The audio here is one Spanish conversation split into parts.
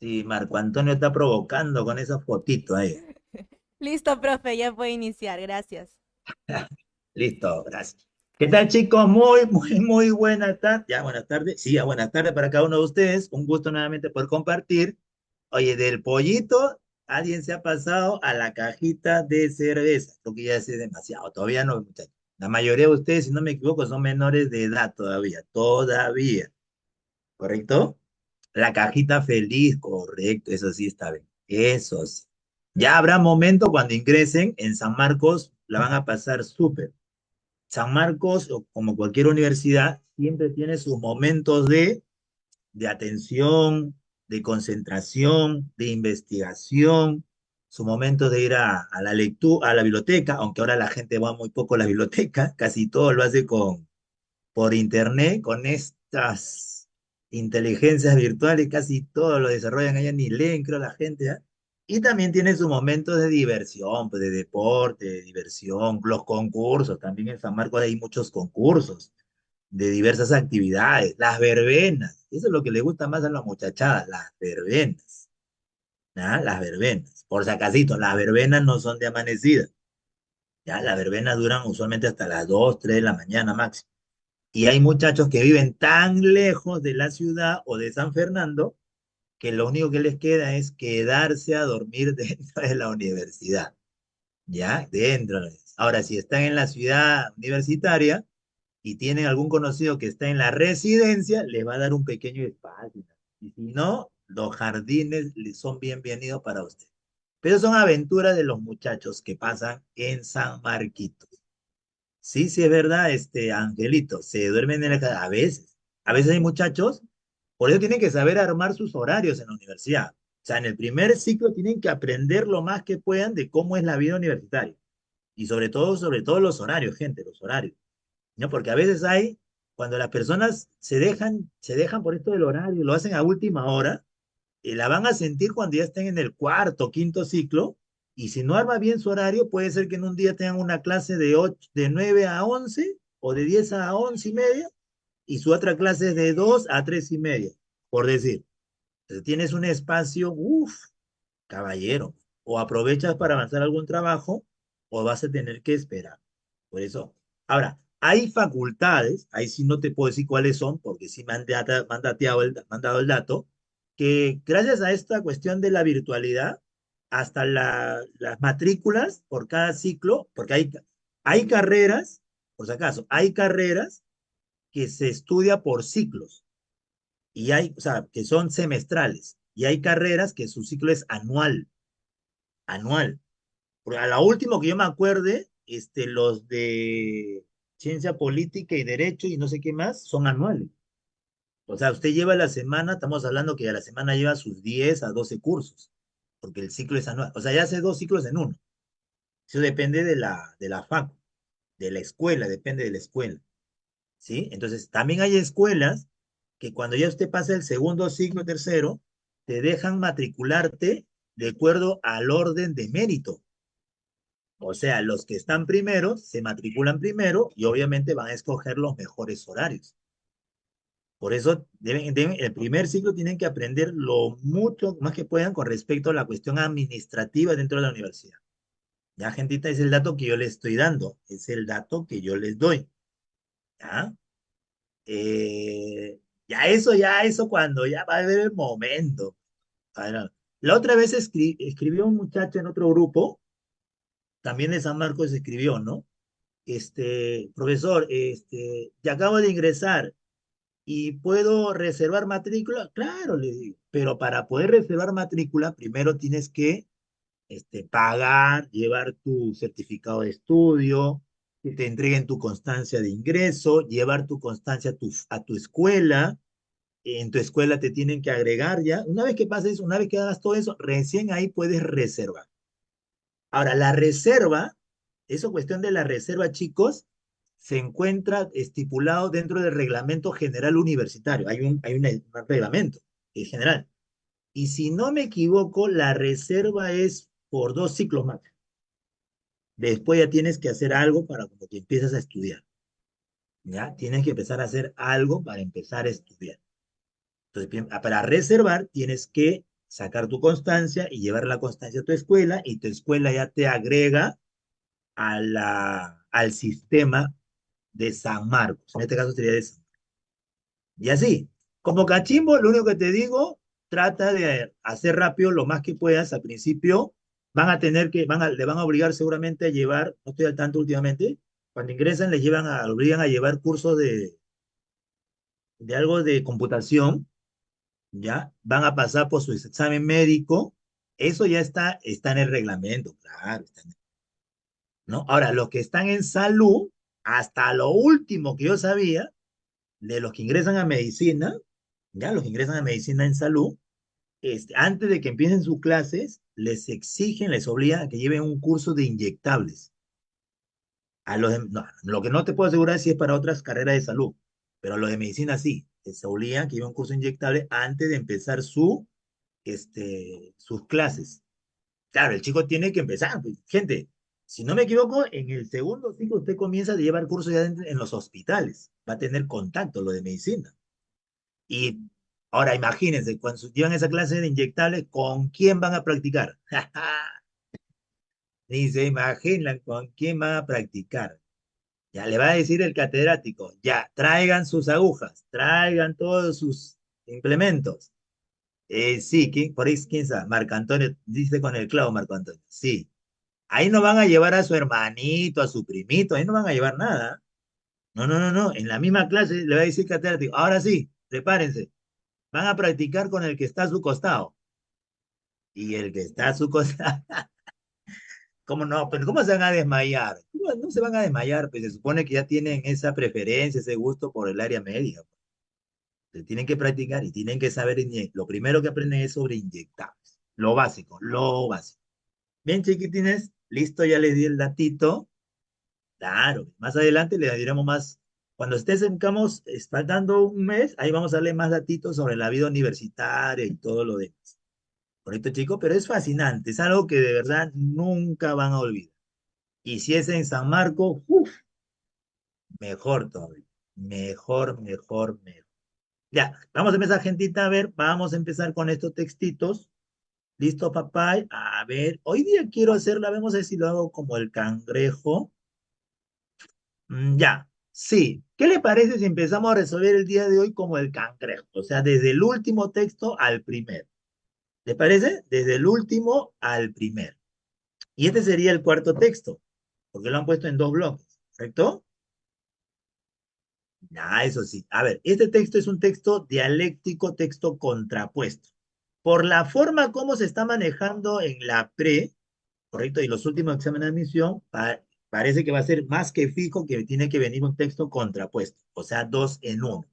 Sí, Marco Antonio está provocando con esa fotito ahí. Listo, profe, ya puede iniciar. Gracias. Listo, gracias. ¿Qué tal, chicos? Muy buenas tardes. Ya, buenas tardes. Sí, ya buenas tardes para cada uno de ustedes. Un gusto nuevamente poder compartir. Oye, del pollito, alguien se ha pasado a la cajita de cerveza. Creo que ya es demasiado. Todavía no, muchachos. La mayoría de ustedes, si no me equivoco, son menores de edad todavía. Todavía. ¿Correcto? La cajita feliz, correcto, eso sí está bien. Eso sí. Ya habrá momento cuando ingresen en San Marcos, la van a pasar súper. San Marcos, o como cualquier universidad, siempre tiene sus momentos de atención, de concentración, de investigación, su momento de ir a la lectura, a la biblioteca, aunque ahora la gente va muy poco a la biblioteca, casi todo lo hace por internet, con estas inteligencias virtuales, casi todo lo desarrollan allá, ni leen, creo, la gente, ¿ah? Y también tiene sus momentos de diversión, pues de deporte, de diversión, los concursos, también en San Marcos hay muchos concursos de diversas actividades, las verbenas, eso es lo que le gusta más a las muchachadas, las verbenas, ¿ah? Las verbenas, por si acasito, las verbenas no son de amanecida, ya, las verbenas duran usualmente hasta las 2 3 de la mañana máximo. Y hay muchachos que viven tan lejos de la ciudad o de San Fernando que lo único que les queda es quedarse a dormir dentro de la universidad, ¿ya? Dentro de la universidad. Ahora, si están en la ciudad universitaria y tienen algún conocido que está en la residencia, les va a dar un pequeño espacio. Y si no, los jardines les son bienvenidos para usted. Pero son aventuras de los muchachos que pasan en San Marquitos. Sí, sí, es verdad, Angelito, se duermen en la casa. A veces hay muchachos, por eso tienen que saber armar sus horarios en la universidad. O sea, en el primer ciclo tienen que aprender lo más que puedan de cómo es la vida universitaria. Y sobre todo los horarios, gente, los horarios. ¿No? Porque a veces hay, cuando las personas se dejan por esto del horario, lo hacen a última hora, la van a sentir cuando ya estén en el cuarto, quinto ciclo, y si no arma bien su horario, puede ser que en un día tengan una clase de 9 a 11 o de 10 a 11 y media, y su otra clase es de 2 a 3 y media, por decir. Entonces tienes un espacio, uff, caballero, o aprovechas para avanzar algún trabajo, o vas a tener que esperar. Por eso, ahora, hay facultades, ahí sí no te puedo decir cuáles son, porque sí me han dado el dato, que gracias a esta cuestión de la virtualidad, hasta las matrículas por cada ciclo, porque hay carreras, por si acaso, hay carreras que se estudia por ciclos, y hay, o sea, que son semestrales, y hay carreras que su ciclo es anual. Porque a la última que yo me acuerde, los de ciencia política y derecho y no sé qué más, son anuales. O sea, usted lleva la semana, estamos hablando que a la semana lleva sus 10 a 12 cursos, porque el ciclo es anual. O sea, ya hace dos ciclos en uno. Eso depende de la facu, de la escuela, depende de la escuela. ¿Sí? Entonces, también hay escuelas que cuando ya usted pasa el segundo ciclo, tercero, te dejan matricularte de acuerdo al orden de mérito. O sea, los que están primero se matriculan primero y obviamente van a escoger los mejores horarios. Por eso el primer ciclo tienen que aprender lo mucho más que puedan con respecto a la cuestión administrativa dentro de la universidad. Ya, gentita, es el dato que yo les estoy dando, es el dato que yo les doy. ¿Ya? Ya eso cuando ya va a haber el momento. Ahora, la otra vez escribió un muchacho en otro grupo, también de San Marcos escribió, ¿no? Profesor, ya acabo de ingresar y puedo reservar matrícula. Claro, le digo, pero para poder reservar matrícula, primero tienes que pagar, llevar tu certificado de estudio, que te entreguen tu constancia de ingreso, llevar tu constancia a tu escuela. En tu escuela te tienen que agregar ya. Una vez que pases, una vez que hagas todo eso, recién ahí puedes reservar. Ahora, la reserva, eso cuestión de la reserva, chicos, se encuentra estipulado dentro del reglamento general universitario. Hay un reglamento general. Y si no me equivoco, la reserva es por 2 ciclos más. Después ya tienes que hacer algo para como que empiezas a estudiar. ¿Ya? Tienes que empezar a hacer algo para empezar a estudiar. Entonces, para reservar, tienes que sacar tu constancia y llevar la constancia a tu escuela y tu escuela ya te agrega al sistema de San Marcos. En este caso sería de San. Y así, como cachimbo, lo único que te digo, trata de hacer rápido lo más que puedas. Al principio van a tener que, le van a obligar seguramente a llevar, no estoy al tanto últimamente, cuando ingresan les obligan a llevar cursos de algo de computación, ¿ya? Van a pasar por su examen médico. Eso ya está en el reglamento, claro, ¿no? Ahora, los que están en salud, hasta lo último que yo sabía, de los que ingresan a medicina, ya los que ingresan a medicina en salud, antes de que empiecen sus clases, les exigen, les obligan a que lleven un curso de inyectables. No, lo que no te puedo asegurar es si es para otras carreras de salud, pero a los de medicina sí, les obligan que lleven un curso de inyectable antes de empezar sus clases. Claro, el chico tiene que empezar, pues. Gente, si no me equivoco, en el segundo ciclo usted comienza a llevar cursos ya en los hospitales, va a tener contacto, lo de medicina. Y ahora imagínense, cuando llevan esa clase de inyectables, ¿con quién van a practicar? Ni se imaginan con quién van a practicar. Ya le va a decir el catedrático, ya, traigan sus agujas, traigan todos sus implementos. Sí, por ahí, quién sabe, Marco Antonio, dice con el clavo Marco Antonio, sí. Ahí no van a llevar a su hermanito, a su primito, ahí no van a llevar nada. No, no, no, no. En la misma clase le va a decir catedrático, ahora sí, prepárense. Van a practicar con el que está a su costado. Y el que está a su costado, ¿cómo no? Pero ¿cómo se van a desmayar? ¿Cómo no se van a desmayar? Pues se supone que ya tienen esa preferencia, ese gusto por el área médica. Se tienen que practicar y tienen que saber inyectar. Lo primero que aprenden es sobre inyectar. Lo básico, lo básico. Bien, chiquitines, listo, ya les di el datito. Claro, más adelante le diremos más. Cuando estés en Camos, faltando un mes, ahí vamos a darle más datitos sobre la vida universitaria y todo lo demás. Correcto, chicos, pero es fascinante, es algo que de verdad nunca van a olvidar. Y si es en San Marcos, uf, mejor todavía. Mejor, mejor, mejor. Ya, vamos a empezar, gentita, a ver, vamos a empezar con estos textitos. ¿Listo, papá? A ver, hoy día quiero hacerla, vamos a ver si lo hago como el cangrejo. Ya, sí. ¿Qué le parece si empezamos a resolver el día de hoy como el cangrejo? O sea, desde el último texto al primero. ¿Le parece? Desde el último al primero. Y este sería el cuarto texto, porque lo han puesto en dos bloques, ¿correcto? Ah, eso sí. A ver, este texto es un texto dialéctico, texto contrapuesto. Por la forma como se está manejando en la pre, ¿correcto? Y los últimos exámenes de admisión, parece que va a ser más que fijo que tiene que venir un texto contrapuesto, o sea, dos en uno,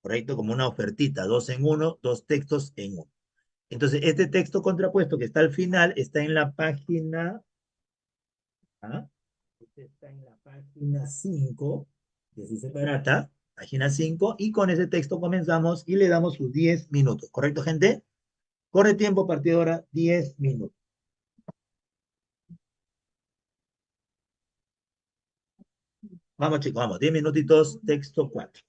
¿correcto? Como una ofertita, dos en uno, dos textos en uno. Entonces, este texto contrapuesto que está al final está en la página, ¿ah? Este está en la página 5 de su separata, página 5 y con ese texto comenzamos y le damos sus 10 minutos, ¿correcto, gente? Corre tiempo, partidora, 10 minutos. Vamos, chicos, vamos, 10 minutitos, texto 4.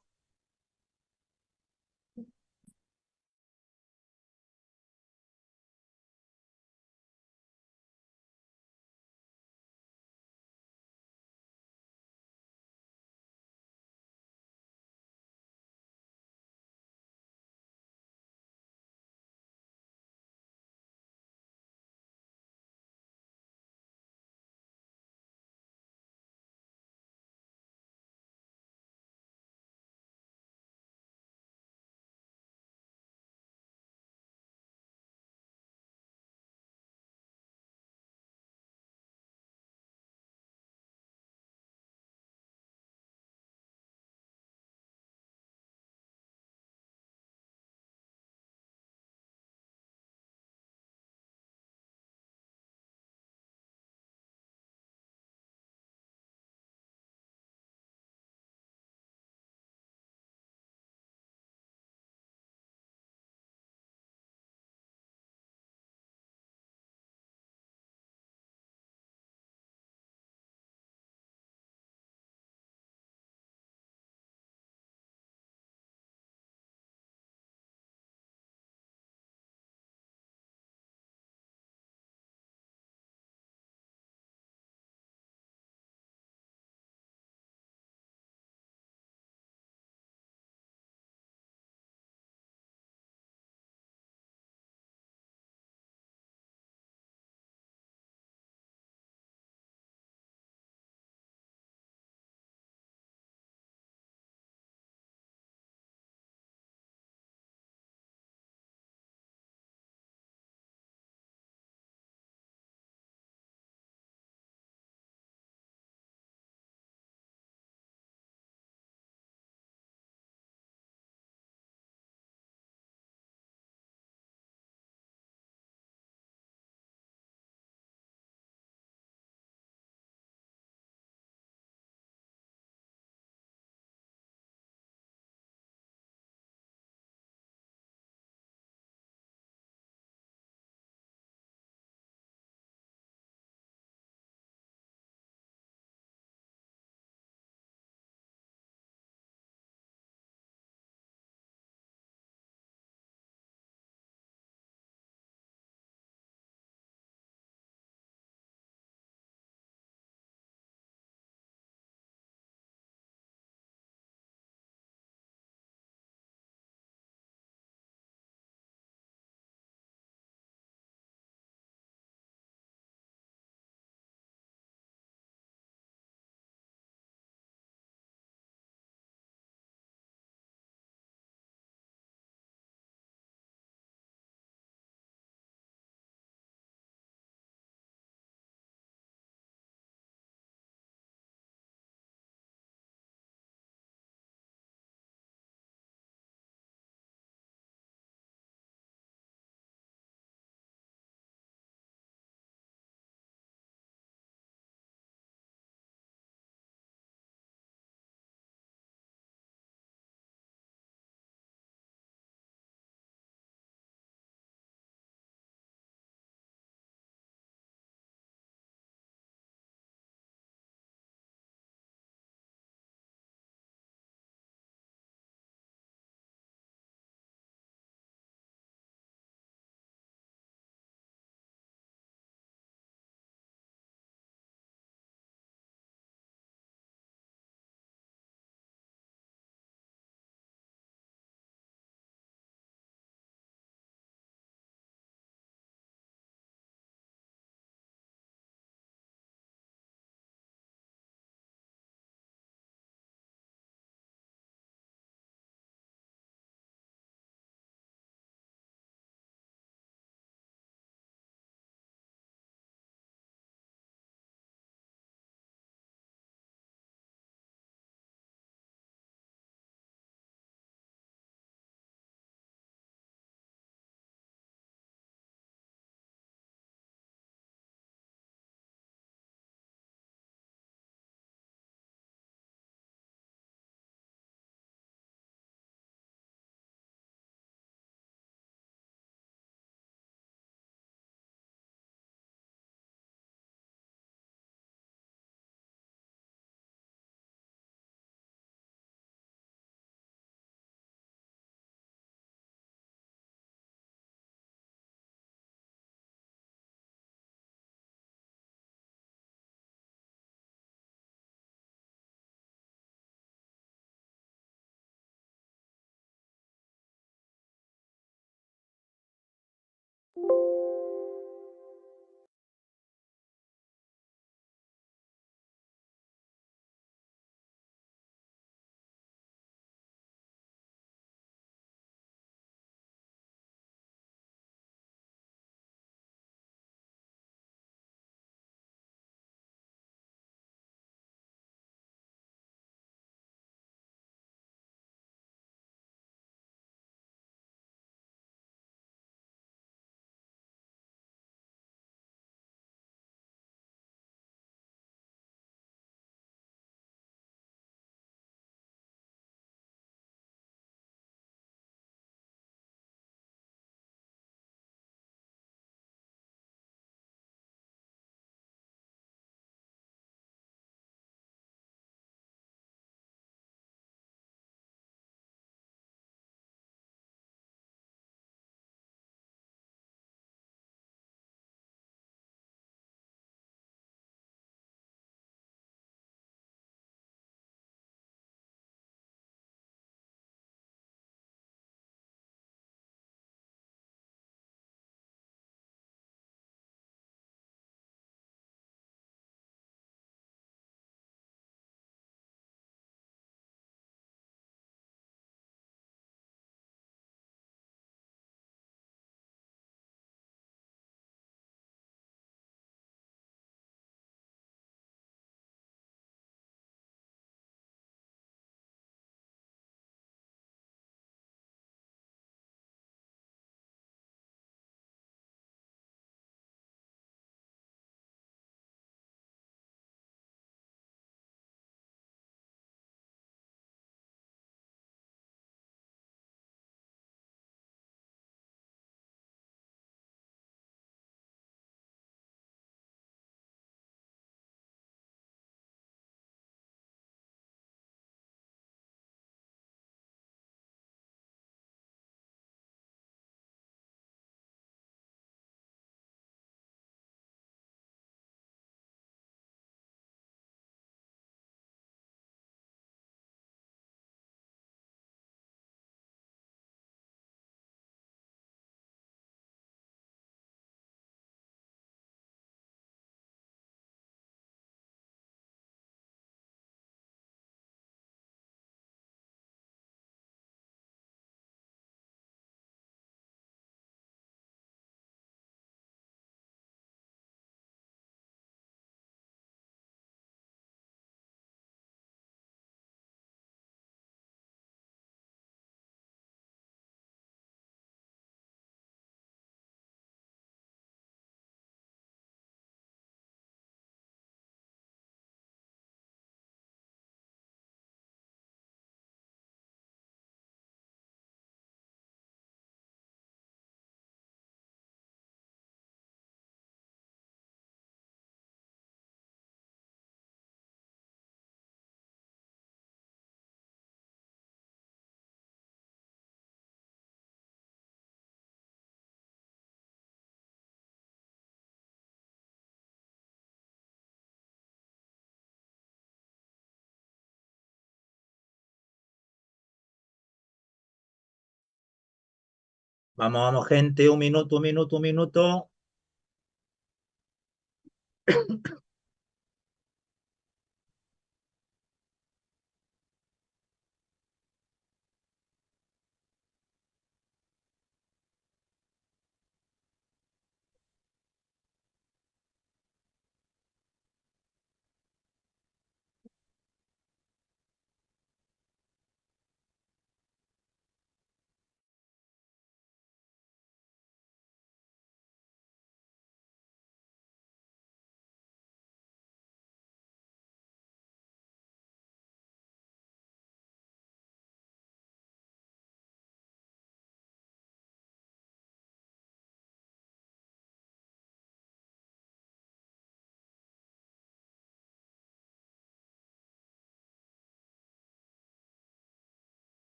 Vamos, vamos, gente, un minuto, un minuto, un minuto.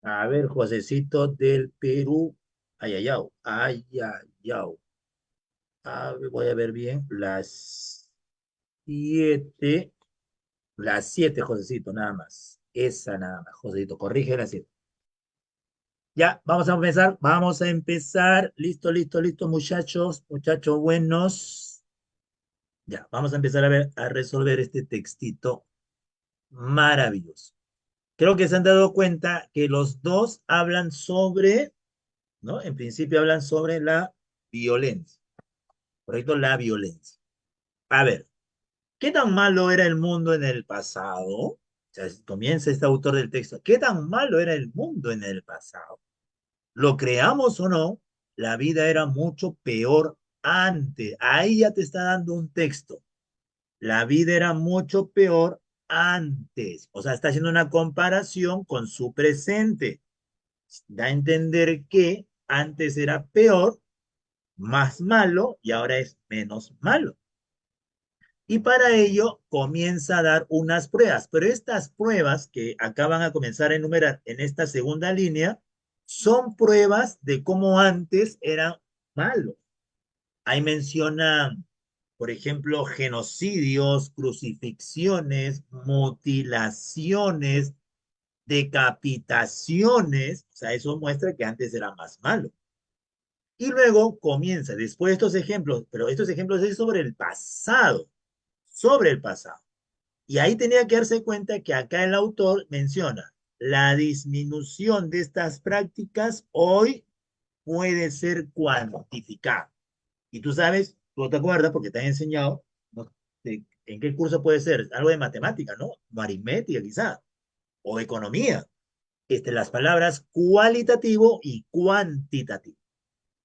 A ver, Josecito del Perú. Ay, ay, ay, ay, ay, ay. A ver, voy a ver bien. Siete, las siete, Josecito, nada más. Esa nada más, Josecito, corrige las siete. Ya, vamos a empezar, vamos a empezar. Listo, listo, listo, muchachos, muchachos buenos. Ya, vamos a empezar a ver, a resolver este textito maravilloso. Creo que se han dado cuenta que los dos hablan sobre, ¿no? En principio hablan sobre la violencia, ¿correcto? La violencia. A ver, ¿qué tan malo era el mundo en el pasado? O sea, comienza este autor del texto. ¿Qué tan malo era el mundo en el pasado? Lo creamos o no, la vida era mucho peor antes. Ahí ya te está dando un texto. La vida era mucho peor antes. O sea, está haciendo una comparación con su presente. Da a entender que antes era peor, más malo y ahora es menos malo. Y para ello comienza a dar unas pruebas, pero estas pruebas que acaban a comenzar a enumerar en esta segunda línea son pruebas de cómo antes era malo. Ahí menciona, por ejemplo, genocidios, crucifixiones, mutilaciones, decapitaciones, o sea, eso muestra que antes era más malo. Y luego comienza, después de estos ejemplos, pero estos ejemplos es sobre el pasado, sobre el pasado. Y ahí tenía que darse cuenta que acá el autor menciona la disminución de estas prácticas hoy puede ser cuantificada. Y tú sabes, tú te acuerdas porque te han enseñado, ¿no? ¿En qué curso puede ser? Algo de matemática, ¿no? O aritmética quizá, o economía. Las palabras cualitativo y cuantitativo.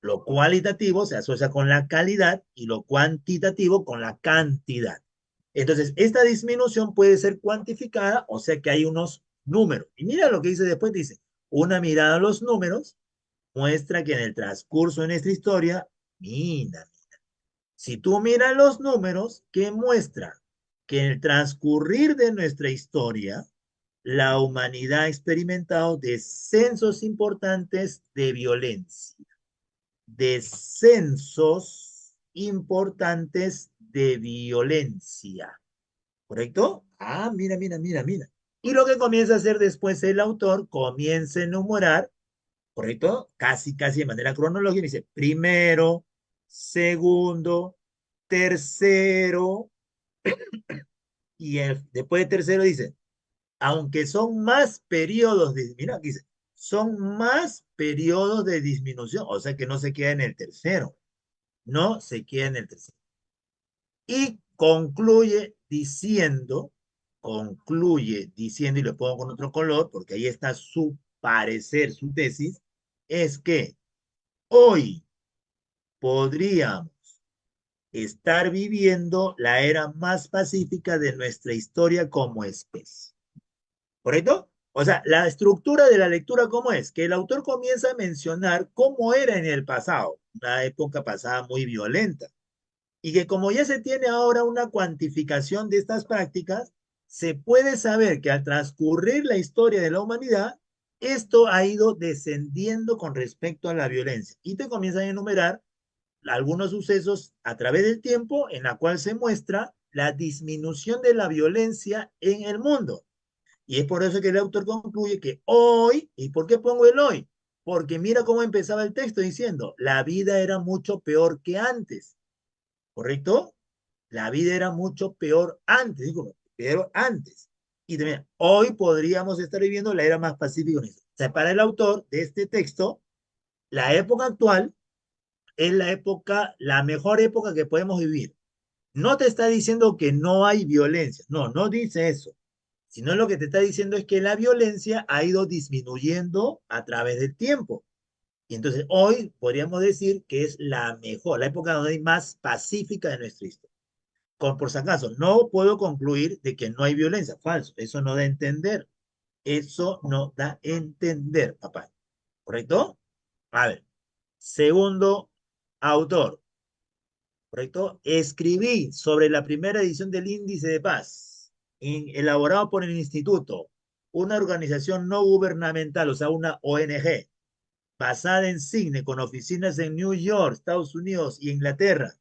Lo cualitativo se asocia con la calidad y lo cuantitativo con la cantidad. Entonces, esta disminución puede ser cuantificada, o sea que hay unos números. Y mira lo que dice después, dice, una mirada a los números muestra que en el transcurso de nuestra historia, mira, si tú miras los números, ¿qué muestra? Que en el transcurrir de nuestra historia, la humanidad ha experimentado descensos importantes de violencia, descensos importantes de violencia. ¿Correcto? Ah, mira, mira, mira, mira. Y lo que comienza a hacer después el autor, comienza a enumerar, ¿correcto? Casi, casi de manera cronológica, dice primero, segundo, tercero, y después de tercero dice, aunque son más periodos de, mira, aquí dice, son más periodos de disminución, o sea que no se queda en el tercero, no se queda en el tercero. Y concluye diciendo, y lo pongo con otro color, porque ahí está su parecer, su tesis, es que hoy podríamos estar viviendo la era más pacífica de nuestra historia como especie. ¿Correcto? O sea, la estructura de la lectura, ¿cómo es? Que el autor comienza a mencionar cómo era en el pasado, una época pasada muy violenta, y que como ya se tiene ahora una cuantificación de estas prácticas, se puede saber que al transcurrir la historia de la humanidad, esto ha ido descendiendo con respecto a la violencia. Y te comienzan a enumerar algunos sucesos a través del tiempo en la cual se muestra la disminución de la violencia en el mundo. Y es por eso que el autor concluye que hoy, ¿y por qué pongo el hoy? Porque mira cómo empezaba el texto diciendo, la vida era mucho peor que antes, ¿correcto? La vida era mucho peor antes, digo, peor antes. Y también, hoy podríamos estar viviendo la era más pacífica. O sea, para el autor de este texto, la época actual es la época, la mejor época que podemos vivir. No te está diciendo que no hay violencia, no, no dice eso, sino lo que te está diciendo es que la violencia ha ido disminuyendo a través del tiempo. Y entonces hoy podríamos decir que es la mejor, la época donde hay más pacífica de nuestra historia. Por si acaso, no puedo concluir de que no hay violencia, falso, eso no da a entender, eso no da a entender, papá, ¿correcto? A ver, segundo autor, ¿correcto? Escribí sobre la primera edición del Índice de Paz, elaborado por el Instituto, una organización no gubernamental, o sea, una ONG, basada en Sydney, con oficinas en New York, Estados Unidos y Inglaterra,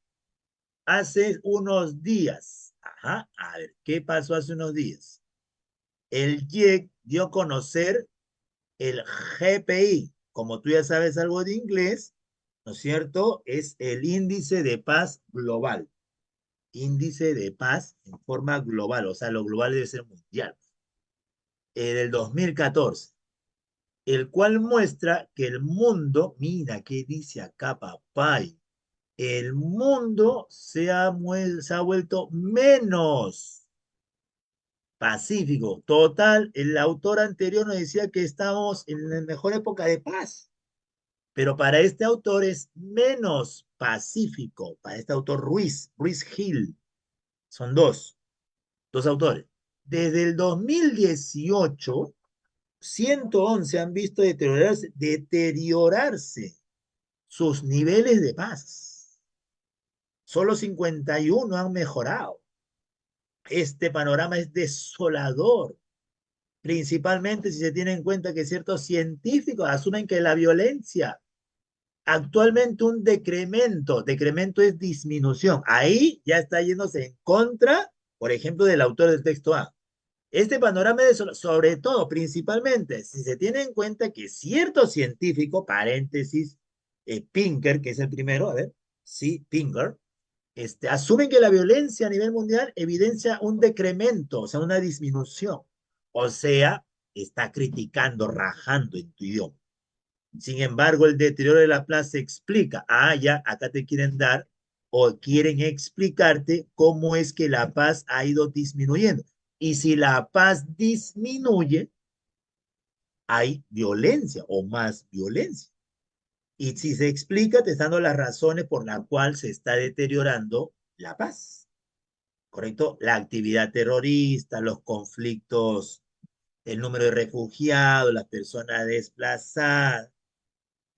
hace unos días. Ajá, a ver, ¿qué pasó hace unos días? El IEC dio a conocer el GPI, como tú ya sabes algo de inglés, ¿no es cierto? Es el índice de paz global. Índice de paz en forma global, o sea, lo global debe ser mundial, del 2014, el cual muestra que el mundo, mira qué dice acá, papá, el mundo se ha vuelto menos pacífico. Total, el autor anterior nos decía que estamos en la mejor época de paz, pero para este autor es menos pacífico, para este autor Ruiz Gil, son dos autores. Desde el 2018, 111 han visto deteriorarse sus niveles de paz. Solo 51 han mejorado. Este panorama es desolador, principalmente si se tiene en cuenta que ciertos científicos asumen que la violencia, actualmente un decremento es disminución. Ahí ya está yéndose en contra, por ejemplo, del autor del texto A. Este panorama es sobre todo, principalmente, si se tiene en cuenta que cierto científico, paréntesis, Pinker, que es el primero, a ver, sí, Pinker, asumen que la violencia a nivel mundial evidencia un decremento, o sea, una disminución. O sea, está criticando, rajando en tu idioma. Sin embargo, el deterioro de la plaza explica, ya, acá te quieren dar o quieren explicarte cómo es que la paz ha ido disminuyendo. Y si la paz disminuye, hay violencia o más violencia. Y si se explica, te están dando las razones por las cuales se está deteriorando la paz. ¿Correcto? La actividad terrorista, los conflictos, el número de refugiados, las personas desplazadas.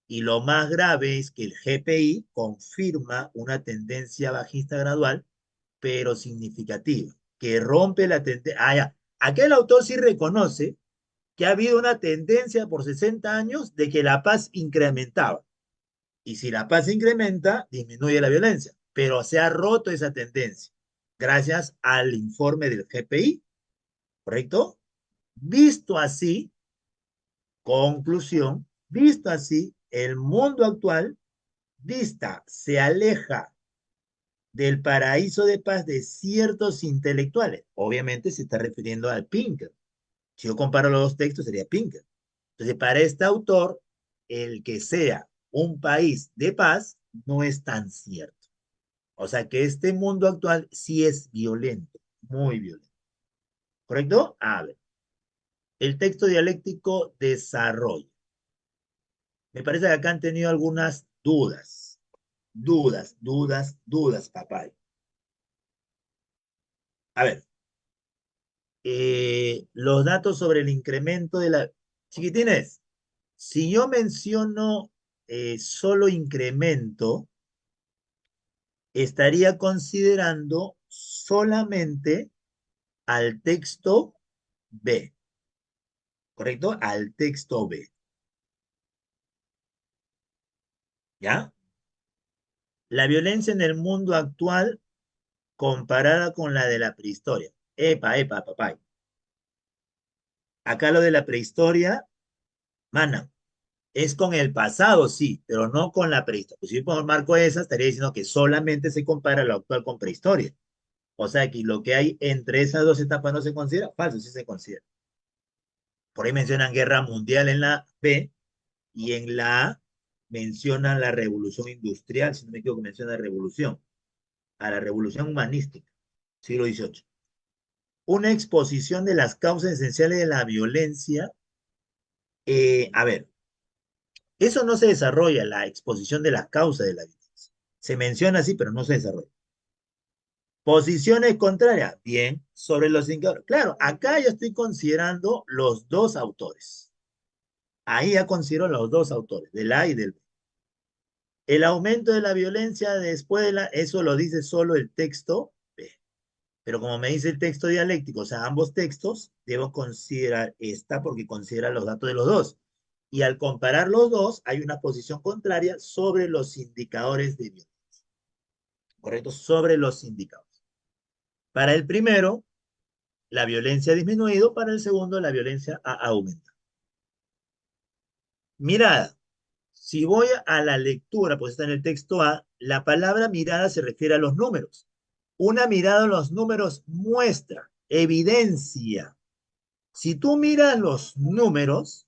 Y lo más grave es que el GPI confirma una tendencia bajista gradual, pero significativa, que rompe la tendencia. Ya. Aquel autor sí reconoce que ha habido una tendencia por 60 años de que la paz incrementaba. Y si la paz incrementa, disminuye la violencia. Pero se ha roto esa tendencia gracias al informe del GPI, ¿correcto? Visto así, conclusión, visto así, el mundo actual se aleja del paraíso de paz de ciertos intelectuales. Obviamente se está refiriendo al Pinker. Si yo comparo los dos textos, sería Pinker. Entonces, para este autor, el que sea un país de paz no es tan cierto. O sea que este mundo actual sí es violento, muy violento. ¿Correcto? A ver, el texto dialéctico desarrolla. Me parece que acá han tenido algunas dudas. Dudas, papá. A ver, los datos sobre el incremento de la... Chiquitines, si yo menciono solo incremento, estaría considerando solamente al texto B, ¿correcto? Al texto B, ¿ya? La violencia en el mundo actual comparada con la de la prehistoria. Epa, epa, papá. Acá lo de la prehistoria, mana, es con el pasado, sí, pero no con la prehistoria. Pues si yo marco esa, estaría diciendo que solamente se compara lo actual con prehistoria. O sea que lo que hay entre esas dos etapas no se considera, falso, sí se considera. Por ahí mencionan guerra mundial en la B y en la A mencionan la revolución industrial, si no me equivoco, menciona revolución, a la revolución humanística, siglo XVIII. Una exposición de las causas esenciales de la violencia. A ver, eso no se desarrolla, la exposición de las causas de la violencia. Se menciona así, pero no se desarrolla. Posiciones contrarias, bien, sobre los indicadores. Claro, acá yo estoy considerando los dos autores. Ahí ya considero los dos autores, del A y del B. El aumento de la violencia después de la, eso lo dice solo el texto B. Pero como me dice el texto dialéctico, o sea, ambos textos, debo considerar esta porque considera los datos de los dos. Y al comparar los dos, hay una posición contraria sobre los indicadores de violencia. ¿Correcto? Sobre los indicadores. Para el primero, la violencia ha disminuido, para el segundo, la violencia ha aumentado. Mirada. Si voy a la lectura, pues está en el texto A, la palabra mirada se refiere a los números. Una mirada a los números muestra, evidencia. Si tú miras los números,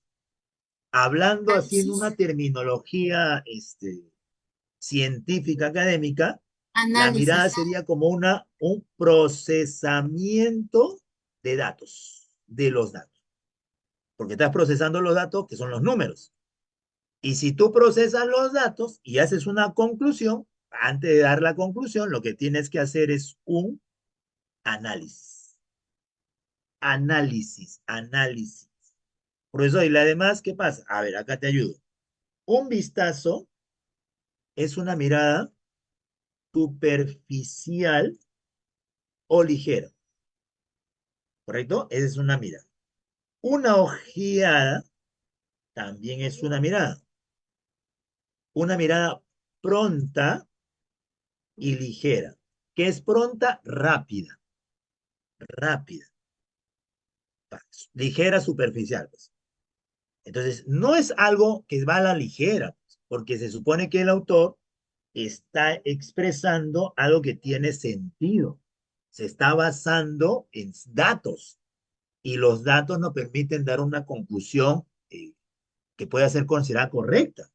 hablando así en Análisis. una terminología científica, académica, la mirada Análisis. sería como un procesamiento de datos, de los datos. Porque estás procesando los datos, que son los números. Y si tú procesas los datos y haces una conclusión, antes de dar la conclusión, lo que tienes que hacer es un análisis. Análisis, análisis. Por eso, y además, ¿qué pasa? A ver, acá te ayudo. Un vistazo es una mirada superficial o ligera, ¿correcto? Esa es una mirada. Una ojeada también es una mirada. Una mirada pronta y ligera. ¿Qué es pronta? Rápida, rápida. Ligera, superficial, pues. Entonces, no es algo que va a la ligera, pues, porque se supone que el autor está expresando algo que tiene sentido. Se está basando en datos y los datos nos permiten dar una conclusión que pueda ser considerada correcta.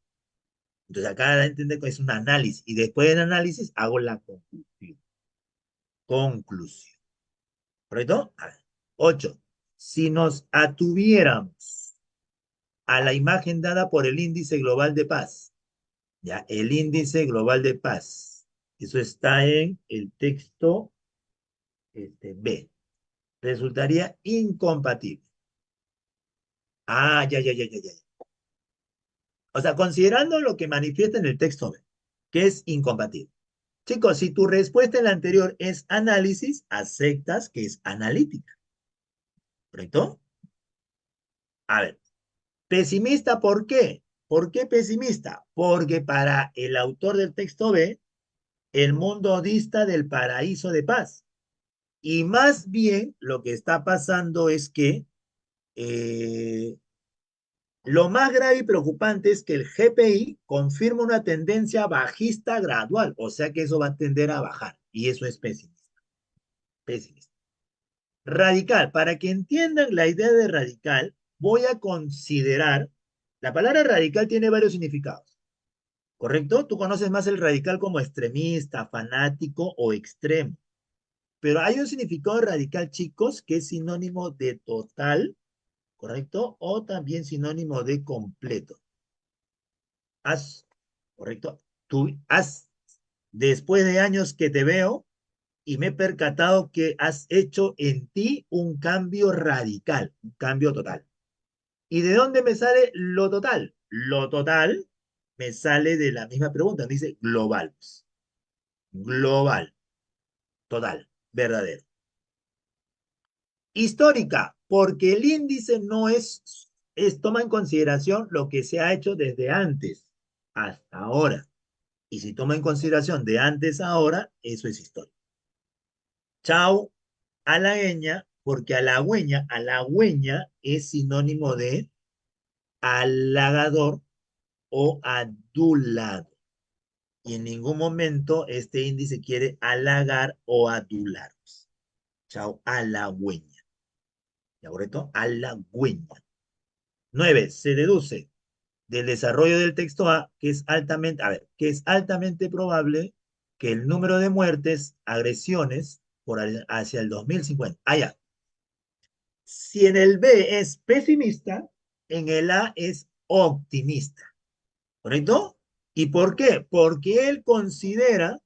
Entonces, acá entiende que es un análisis y después del análisis hago la conclusión. Conclusión. ¿Correcto? A ver. 8. Si nos atuviéramos a la imagen dada por el índice global de paz. Ya, el índice global de paz. Eso está en el texto B. Resultaría incompatible. Ah, ya, ya, ya, ya, ya. O sea, considerando lo que manifiesta en el texto B, que es incompatible. Chicos, si tu respuesta en la anterior es análisis, aceptas que es analítica. ¿Correcto? A ver, pesimista, ¿por qué? ¿Por qué pesimista? Porque para el autor del texto B, el mundo dista del paraíso de paz. Y más bien lo que está pasando es que eh, lo más grave y preocupante es que el GPI confirma una tendencia bajista gradual, o sea que eso va a tender a bajar. Y eso es pesimista. Pesimista. Radical, para que entiendan la idea de radical, voy a considerar, la palabra radical tiene varios significados. ¿Correcto? Tú conoces más el radical como extremista, fanático o extremo. Pero hay un significado radical, chicos, que es sinónimo de total, ¿correcto? O también sinónimo de completo. Haz, ¿correcto? Tú haz, después de años que te veo y me he percatado que has hecho en ti un cambio radical, un cambio total. ¿Y de dónde me sale lo total? Lo total me sale de la misma pregunta, dice global. Global, total, verdadero. Histórica, porque el índice no toma en consideración lo que se ha hecho desde antes hasta ahora. Y si toma en consideración de antes a ahora, eso es histórico. Chao, halagüeña, porque halagüeña es sinónimo de halagador o adulado. Y en ningún momento este índice quiere halagar o adular. Chao, halagüeña. ¿Ya correcto? Halagüeña. 9. Se deduce del desarrollo del texto A que es altamente probable que el número de muertes, agresiones, hacia el 2050. Ah, ya. Si en el B es pesimista, en el A es optimista. ¿Correcto? ¿Y por qué? Porque él considera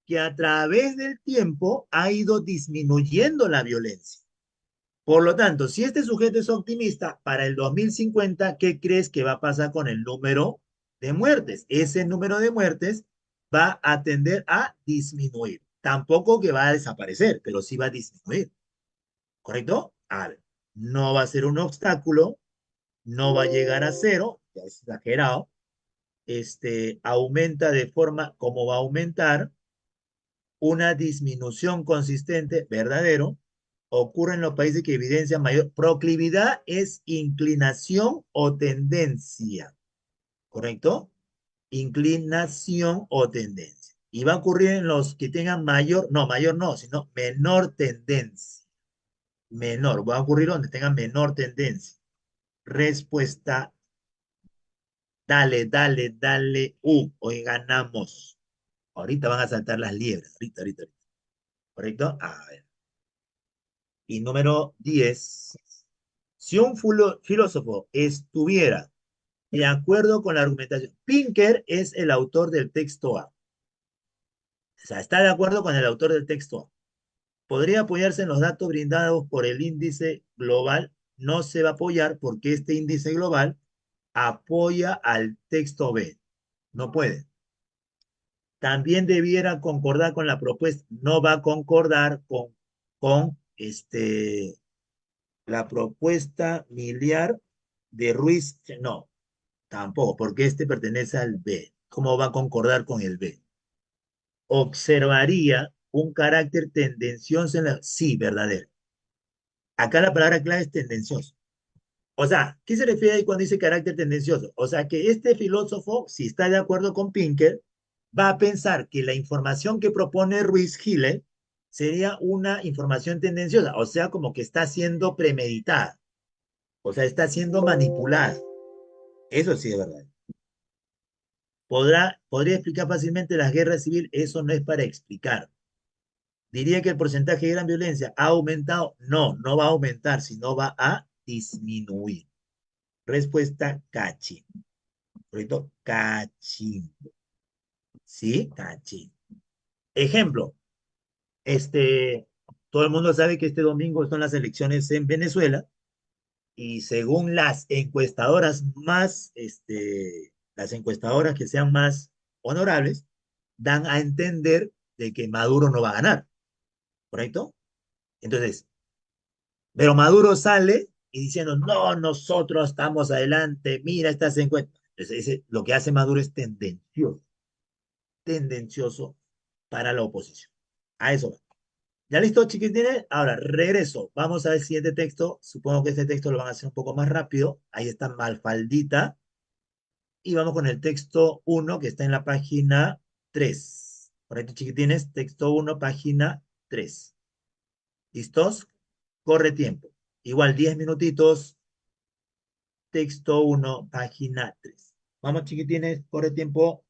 que a través del tiempo ha ido disminuyendo la violencia. Por lo tanto, si este sujeto es optimista, para el 2050, ¿qué crees que va a pasar con el número de muertes? Ese número de muertes va a tender a disminuir. Tampoco que va a desaparecer, pero sí va a disminuir. ¿Correcto? A ver, no va a ser un obstáculo, no va a llegar a cero, ya es exagerado. Aumenta de forma como va a aumentar una disminución consistente, verdadero, ocurre en los países que evidencian mayor proclividad, es inclinación o tendencia, ¿correcto? Inclinación o tendencia. Y va a ocurrir en los que tengan mayor no, sino menor tendencia. Menor, va a ocurrir donde tengan menor tendencia. Respuesta, dale, hoy ganamos. Ahorita van a saltar las liebres, ahorita. ¿Correcto? A ver. Y número 10. Si un filósofo estuviera de acuerdo con la argumentación, Pinker es el autor del texto A. O sea, está de acuerdo con el autor del texto A. Podría apoyarse en los datos brindados por el índice global. No se va a apoyar porque este índice global apoya al texto B. No puede. También debiera concordar con la propuesta. No va a concordar con la propuesta miliar de Ruiz. No, tampoco, porque este pertenece al B. ¿Cómo va a concordar con el B? Observaría un carácter tendencioso en la... Sí, verdadero. Acá la palabra clave es tendencioso. O sea, ¿qué se refiere ahí cuando dice carácter tendencioso? O sea, que este filósofo, si está de acuerdo con Pinker, va a pensar que la información que propone Ruiz Gile sería una información tendenciosa, o sea, como que está siendo premeditada, o sea, está siendo manipulada. Eso sí es verdad. Podría explicar fácilmente las guerras civiles, eso no es para explicar. Diría que el porcentaje de gran violencia ha aumentado. No, no va a aumentar, sino va a disminuir. Respuesta, cachín. ¿Correcto? Cachín. ¿Sí? Cachín. Ejemplo, este, todo el mundo sabe que este domingo son las elecciones en Venezuela y según las encuestadoras que sean más honorables, dan a entender de que Maduro no va a ganar, ¿correcto? Entonces, pero Maduro sale y diciendo, no, nosotros estamos adelante, mira estas encuestas. Entonces, lo que hace Maduro es tendencioso para la oposición. A eso va. ¿Ya listo, chiquitines? Ahora, regreso. Vamos al siguiente texto. Supongo que este texto lo van a hacer un poco más rápido. Ahí está Malfaldita. Y vamos con el texto uno que está en la página 3. Correcto, chiquitines. Texto uno, página 3. ¿Listos? Corre tiempo. Igual 10 minutitos. Texto uno, página 3. Vamos, chiquitines. Corre tiempo.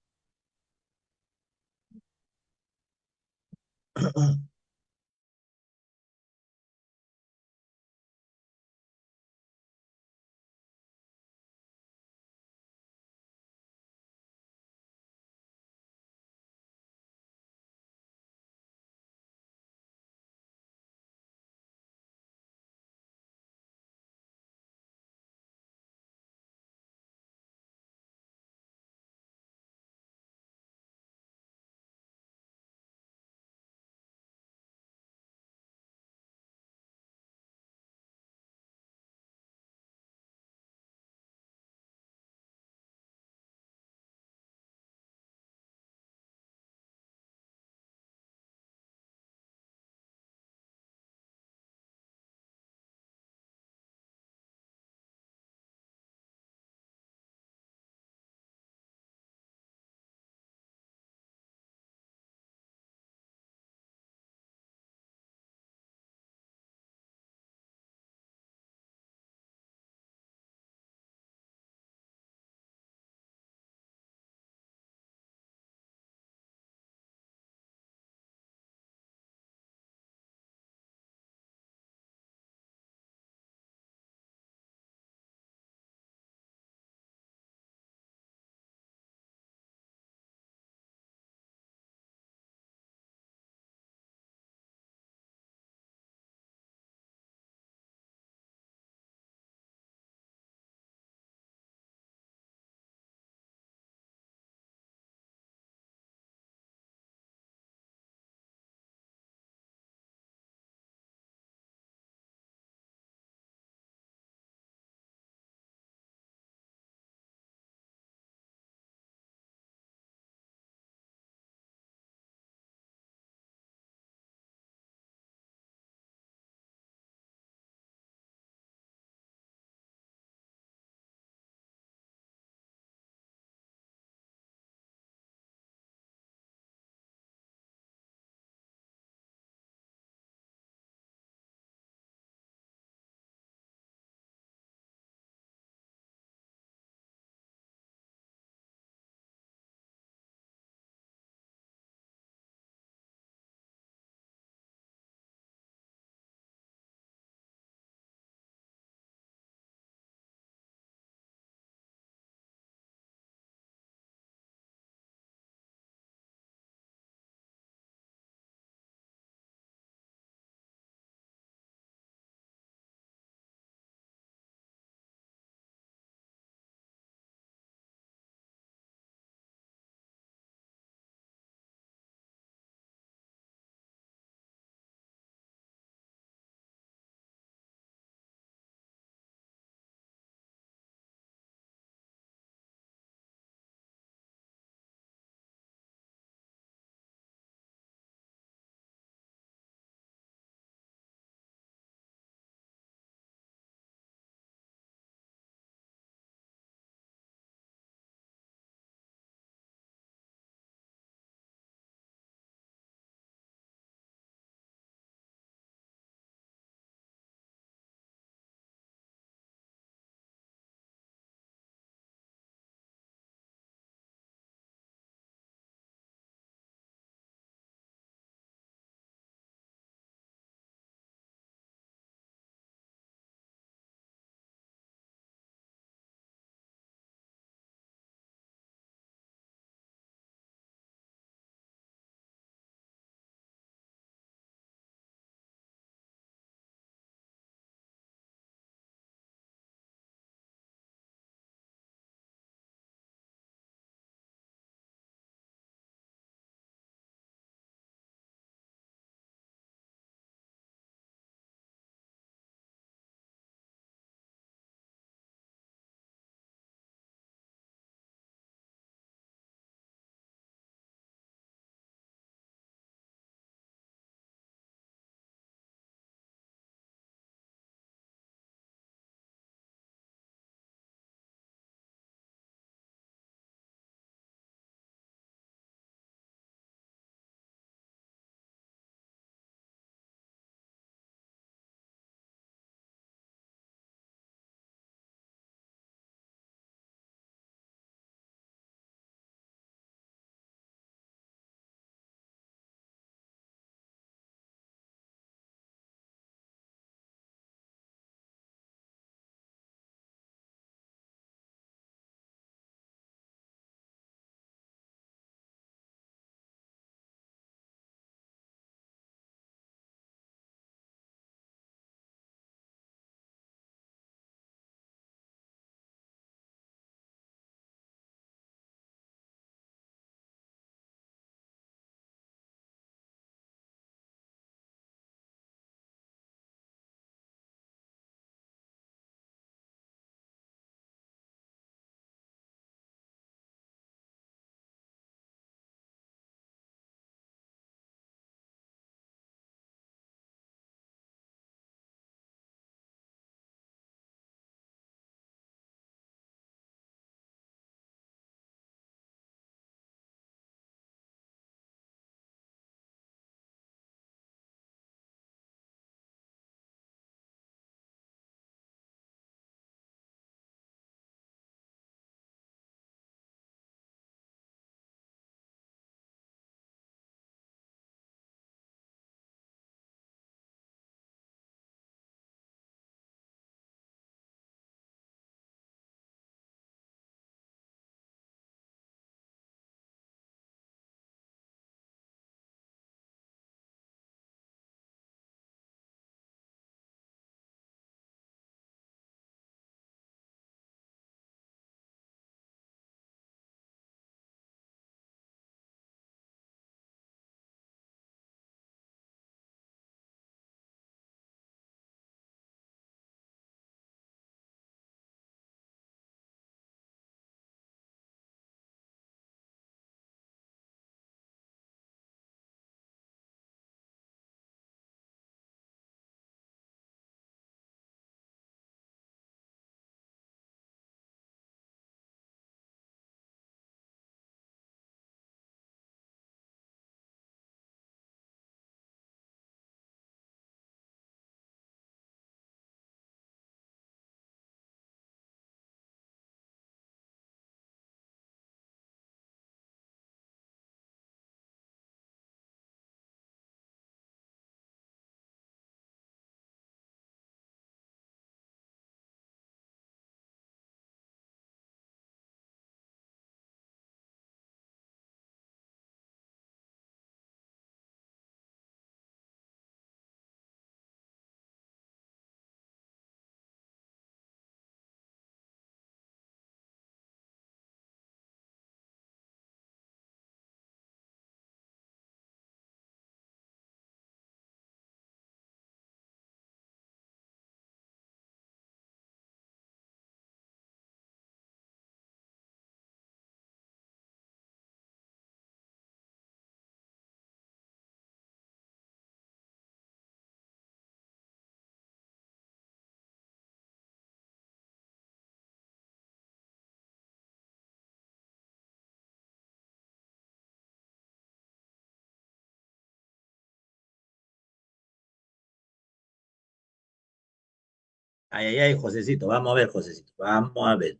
Ay, ay, ay, Josecito, vamos a ver, Josecito, vamos a ver.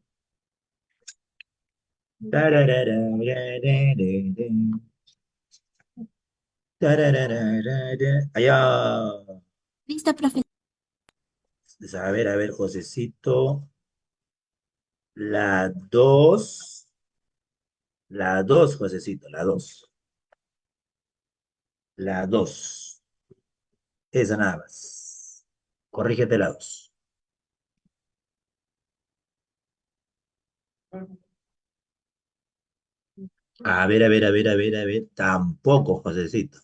Tararararararara, tararararara. Allá. Listo, profe. A ver, Josecito. La 2. La 2, Josecito, la 2. La 2. Esa nada más. Corrígete la 2. A ver, a ver, a ver, a ver, a ver. Tampoco, Josecito.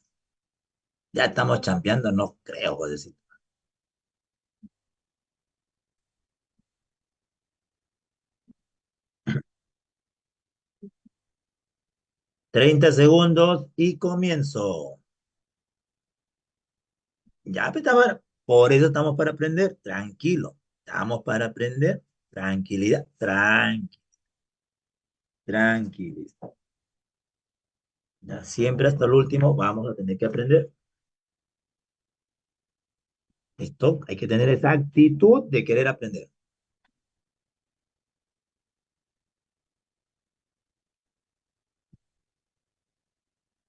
Ya estamos champeando, no creo, Josecito. 30 segundos y comienzo. Ya, pues, por eso estamos para aprender. Tranquilo. Estamos para aprender. Tranquilidad. Tranquilidad. Ya, siempre hasta el último vamos a tener que aprender. Esto, hay que tener esa actitud de querer aprender.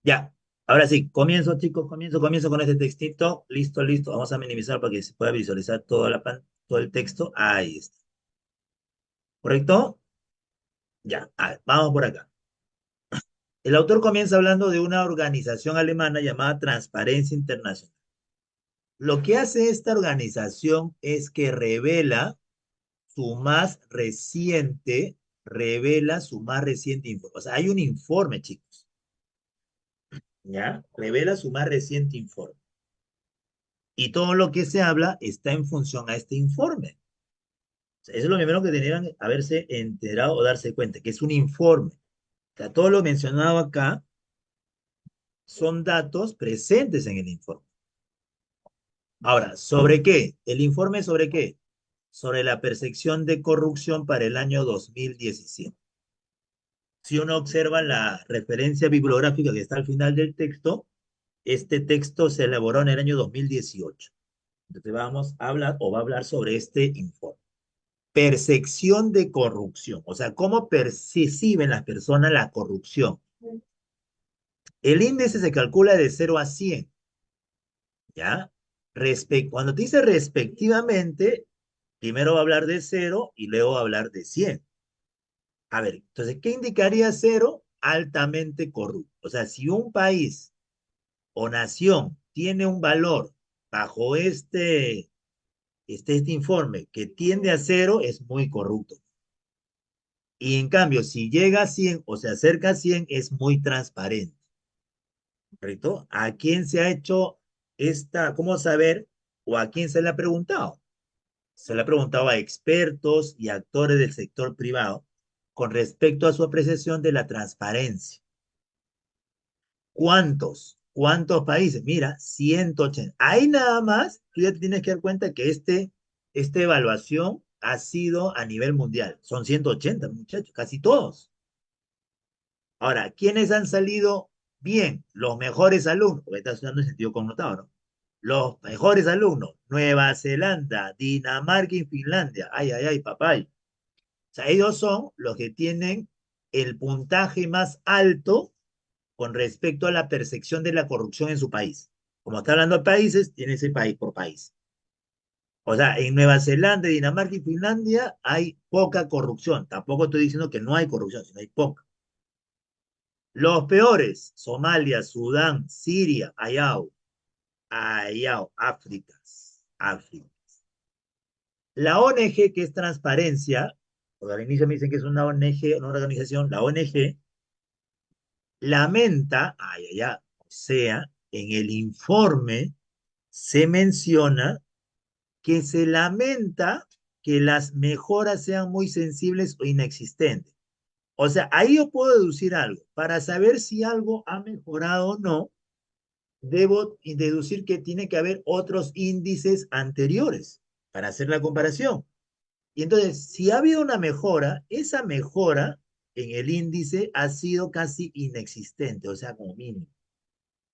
Ya, ahora sí, comienzo, chicos, comienzo con este textito. Listo, listo. Vamos a minimizar para que se pueda visualizar todo el texto. Ahí está. ¿Correcto? Ya, a ver, vamos por acá. El autor comienza hablando de una organización alemana llamada Transparencia Internacional. Lo que hace esta organización es que su más revela su más reciente informe. O sea, hay un informe, chicos, ¿ya? Revela su más reciente informe. Y todo lo que se habla está en función a este informe. O sea, eso es lo primero que tenían que haberse enterado o darse cuenta, que es un informe. O sea, todo lo mencionado acá son datos presentes en el informe. Ahora, ¿sobre qué? ¿El informe sobre qué? Sobre la percepción de corrupción para el año 2017. Si uno observa la referencia bibliográfica que está al final del texto, este texto se elaboró en el año 2018. Entonces vamos a hablar o va a hablar sobre este informe. Percepción de corrupción, o sea, cómo perciben las personas la corrupción. El índice se calcula de 0 a 100, ¿ya? Cuando te dice respectivamente, primero va a hablar de 0 y luego va a hablar de 100. A ver, entonces, ¿qué indicaría 0? Altamente corrupto. O sea, si un país o nación tiene un valor bajo este informe que tiende a 0, es muy corrupto. Y en cambio, si llega a 100 o se acerca a 100, es muy transparente. ¿Correcto? ¿A quién se ha hecho cómo saber o a quién se le ha preguntado? Se le ha preguntado a expertos y actores del sector privado con respecto a su apreciación de la transparencia. ¿Cuántos? ¿Cuántos países? Mira, 180. Ahí nada más, tú ya te tienes que dar cuenta que esta evaluación ha sido a nivel mundial. Son 180, muchachos, casi todos. Ahora, ¿quiénes han salido bien? Los mejores alumnos, porque está estudiando en sentido connotado, ¿no? Los mejores alumnos, Nueva Zelanda, Dinamarca y Finlandia. Ay, ay, ay, papá. O sea, ellos son los que tienen el puntaje más alto con respecto a la percepción de la corrupción en su país. Como está hablando de países, tiene ese país por país. O sea, en Nueva Zelanda, Dinamarca y Finlandia hay poca corrupción. Tampoco estoy diciendo que no hay corrupción, sino hay poca. Los peores, Somalia, Sudán, Siria, África. África. La ONG, que es Transparencia, porque al inicio me dicen que es una ONG, una organización, la ONG lamenta, o sea, en el informe se menciona que se lamenta que las mejoras sean muy sensibles o inexistentes. O sea, ahí yo puedo deducir algo. Para saber si algo ha mejorado o no, debo deducir que tiene que haber otros índices anteriores para hacer la comparación. Y entonces, si ha habido una mejora, esa mejora en el índice ha sido casi inexistente, o sea, como mínimo.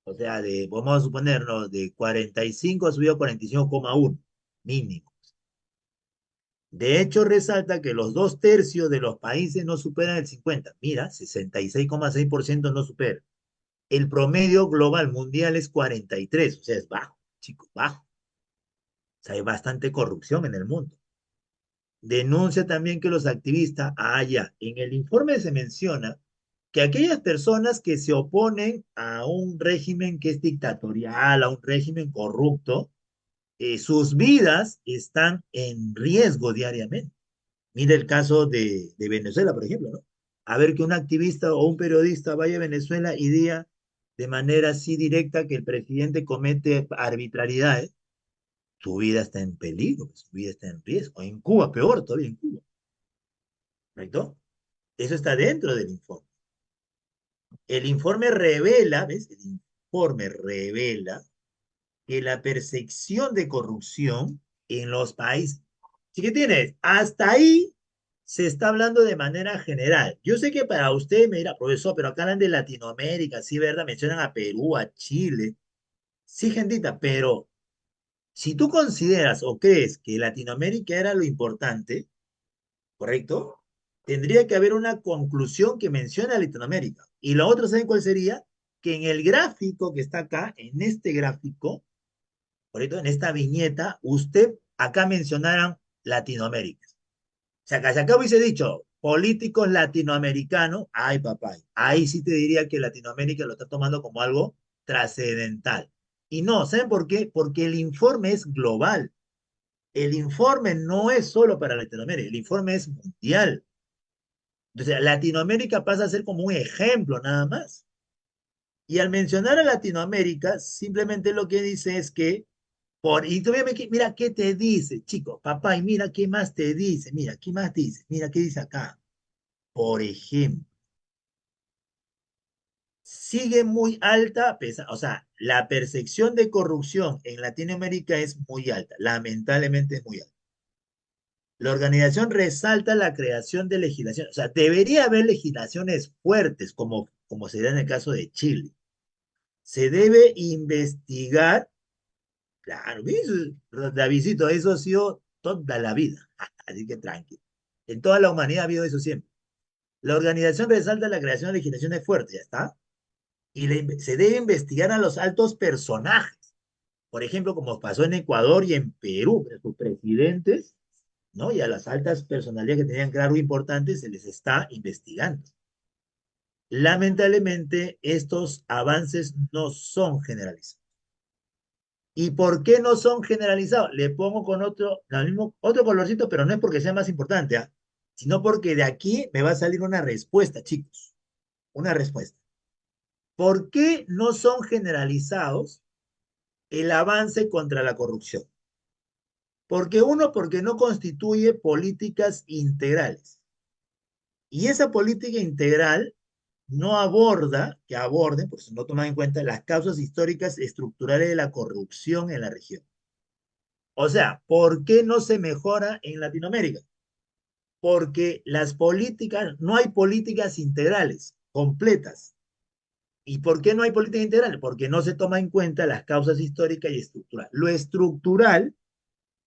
O sea, vamos a suponernos, de 45 ha subido a 45,1, mínimo. De hecho, resalta que los 2/3 de los países no superan el 50. Mira, 66,6% no supera. El promedio global mundial es 43, o sea, es bajo, chicos, bajo. O sea, hay bastante corrupción en el mundo. Denuncia también que los activistas, ya, en el informe se menciona que aquellas personas que se oponen a un régimen que es dictatorial, a un régimen corrupto, sus vidas están en riesgo diariamente. Mira el caso de Venezuela, por ejemplo, ¿no? A ver que un activista o un periodista vaya a Venezuela y diga de manera así directa que el presidente comete arbitrariedades, su vida está en peligro, su vida está en riesgo. En Cuba, peor todavía en Cuba, ¿correcto? Eso está dentro del informe. El informe revela, ¿ves? El informe revela que la percepción de corrupción en los países, ¿sí que tienes? Hasta ahí se está hablando de manera general. Yo sé que para usted me dirá, profesor, pero acá hablan de Latinoamérica, sí, ¿verdad? Mencionan a Perú, a Chile. Sí, gentita, pero si tú consideras o crees que Latinoamérica era lo importante, ¿correcto? Tendría que haber una conclusión que mencione a Latinoamérica. Y la otra, ¿saben cuál sería? Que en el gráfico que está acá, en este gráfico, ¿correcto? En esta viñeta, usted acá mencionaran Latinoamérica. O sea, que si acá hubiese dicho políticos latinoamericanos, ay papá, ahí sí te diría que Latinoamérica lo está tomando como algo trascendental. Y no, ¿saben por qué? Porque el informe es global. El informe no es solo para Latinoamérica, el informe es mundial. Entonces, Latinoamérica pasa a ser como un ejemplo nada más. Y al mencionar a Latinoamérica, simplemente lo que dice es que y tú mira qué te dice, chico, papá, y mira qué más te dice, mira, qué más dice, mira qué dice acá. Por ejemplo, sigue muy alta, o sea, la percepción de corrupción en Latinoamérica es muy alta, lamentablemente es muy alta. La organización resalta la creación de legislación, o sea, debería haber legislaciones fuertes, como se da en el caso de Chile. Se debe investigar. Claro, ¿ves? Davidcito, eso ha sido toda la vida. Así que tranquilo. En toda la humanidad ha habido eso siempre. La organización resalta la creación de legislaciones fuertes, ¿ya está? Y se debe investigar a los altos personajes. Por ejemplo, como pasó en Ecuador y en Perú, a sus presidentes, ¿no? Y a las altas personalidades que tenían cargos importantes se les está investigando. Lamentablemente, estos avances no son generalizados. ¿Y por qué no son generalizados? Le pongo con otro colorcito, pero no es porque sea más importante, ¿ah? Sino porque de aquí me va a salir una respuesta, chicos. Una respuesta. ¿Por qué no son generalizados el avance contra la corrupción? Porque no constituye políticas integrales. Y esa política integral no aborda, que aborden, porque no toman en cuenta las causas históricas estructurales de la corrupción en la región. O sea, ¿por qué no se mejora en Latinoamérica? Porque las políticas, no hay políticas integrales, completas. ¿Y por qué no hay políticas integrales? Porque no se toma en cuenta las causas históricas y estructurales. Lo estructural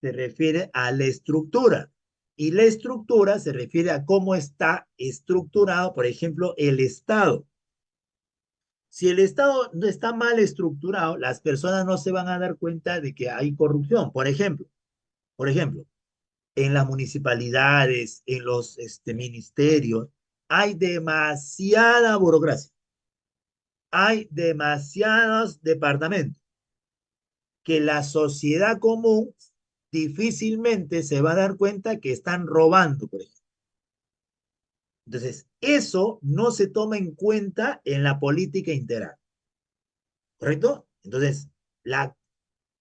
se refiere a la estructura y la estructura se refiere a cómo está estructurado, por ejemplo, el Estado. Si el Estado no está mal estructurado, las personas no se van a dar cuenta de que hay corrupción. Por ejemplo, en las municipalidades, en los ministerios, hay demasiada burocracia, hay demasiados departamentos que la sociedad común difícilmente se va a dar cuenta que están robando, por ejemplo. Entonces, eso no se toma en cuenta en la política integral, ¿correcto? Entonces,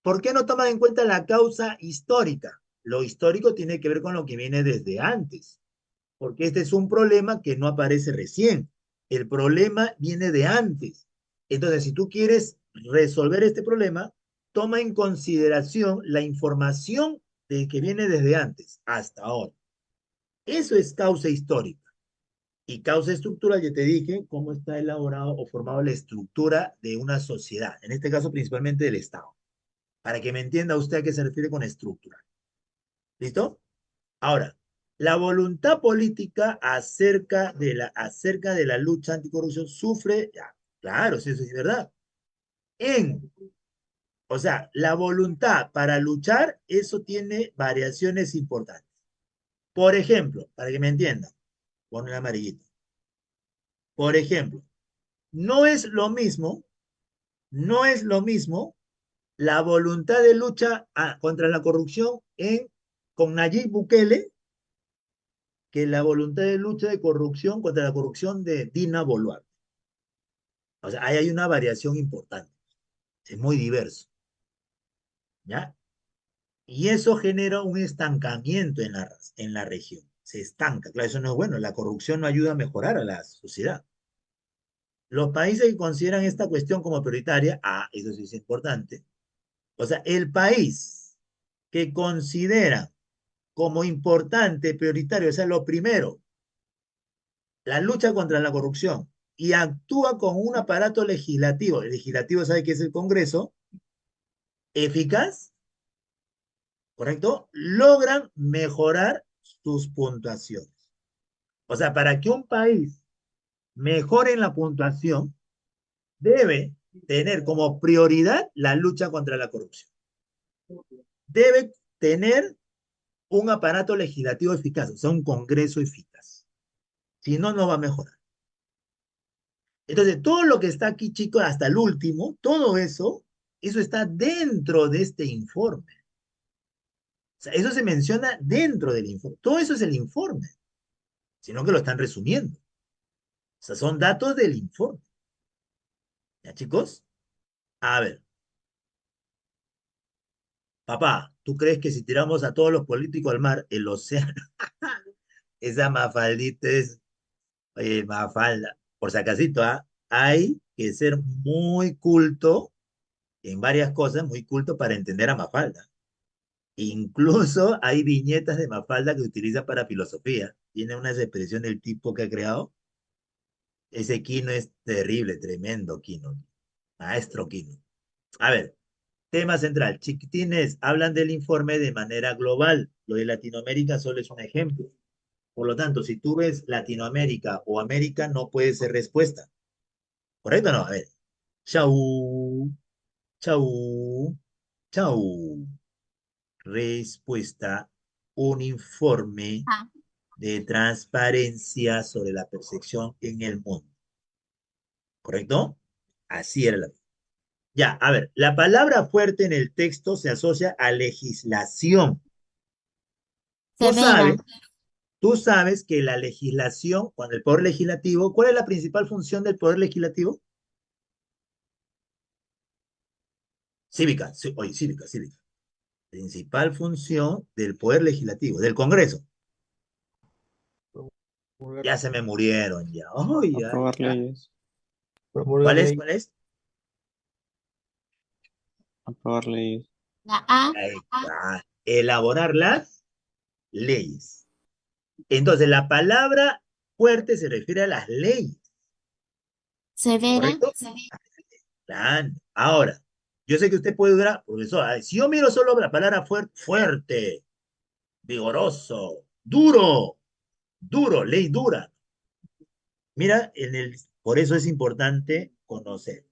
¿por qué no toman en cuenta la causa histórica? Lo histórico tiene que ver con lo que viene desde antes, porque este es un problema que no aparece recién. El problema viene de antes. Entonces, si tú quieres resolver este problema, toma en consideración la información de que viene desde antes hasta ahora. Eso es causa histórica. Y causa estructural, ya te dije cómo está elaborado o formado la estructura de una sociedad, en este caso principalmente del Estado, para que me entienda usted a qué se refiere con estructura. ¿Listo? Ahora, la voluntad política acerca de la lucha anticorrupción sufre, ya, claro, sí, eso es verdad. En, o sea, la voluntad para luchar, eso tiene variaciones importantes. Por ejemplo, para que me entiendan, pon el amarillito. Por ejemplo, no es lo mismo, no es lo mismo la voluntad de lucha contra la corrupción con Nayib Bukele que la voluntad de lucha de corrupción contra la corrupción de Dina Boluarte. O sea, ahí hay una variación importante. Es muy diverso. ¿Ya? Y eso genera un estancamiento en la región. Se estanca. Claro, eso no es bueno. La corrupción no ayuda a mejorar a la sociedad. Los países que consideran esta cuestión como prioritaria, eso sí es importante. O sea, el país que considera como importante, prioritario, o sea, lo primero, la lucha contra la corrupción y actúa con un aparato legislativo, el legislativo sabe que es el Congreso, eficaz, ¿correcto? Logran mejorar sus puntuaciones. O sea, para que un país mejore en la puntuación, debe tener como prioridad la lucha contra la corrupción. Debe tener un aparato legislativo eficaz, o sea, un Congreso eficaz. Si no, no va a mejorar. Entonces, todo lo que está aquí, chicos, hasta el último, todo eso está dentro de este informe. O sea, eso se menciona dentro del informe. Todo eso es el informe, sino que lo están resumiendo. O sea, son datos del informe. ¿Ya, chicos? A ver, papá, ¿tú crees que si tiramos a todos los políticos al mar, el océano, esa mafaldita es, oye, mafalda, por si acasito, hay que ser muy culto en varias cosas, muy culto para entender a Mafalda. Incluso hay viñetas de Mafalda que utiliza para filosofía. Tiene unas expresiones del tipo que ha creado. Ese Quino es terrible, tremendo Quino. Maestro Quino. A ver, tema central. Chiquitines hablan del informe de manera global. Lo de Latinoamérica solo es un ejemplo. Por lo tanto, si tú ves Latinoamérica o América, no puede ser respuesta. ¿Correcto o no? A ver. Chau, chau, chau. Respuesta. Un informe Ah, de transparencia sobre la percepción en el mundo. ¿Correcto? Así era la. Ya, a ver, la palabra fuerte en el texto se asocia a legislación. Tú severa. sabes, tú sabes que la legislación, cuando el poder legislativo, ¿cuál es la principal función del poder legislativo? Cívica, sí, oye, cívica, cívica. Principal función del poder legislativo, del Congreso. Promulgar, Ya se me murieron ya. Oh, ya, Aprobar ya. leyes. promulgar ¿Cuál es? ley, ¿Cuál es? Aprobar leyes. La A. Ahí está. Elaborar las leyes. Entonces, la palabra fuerte se refiere a las leyes, Severa. ¿correcto? Plan. Ahora, yo sé que usted puede durar, profesor, si yo miro solo la palabra fuerte, vigoroso, duro, duro, ley dura. Mira, por eso es importante conocer.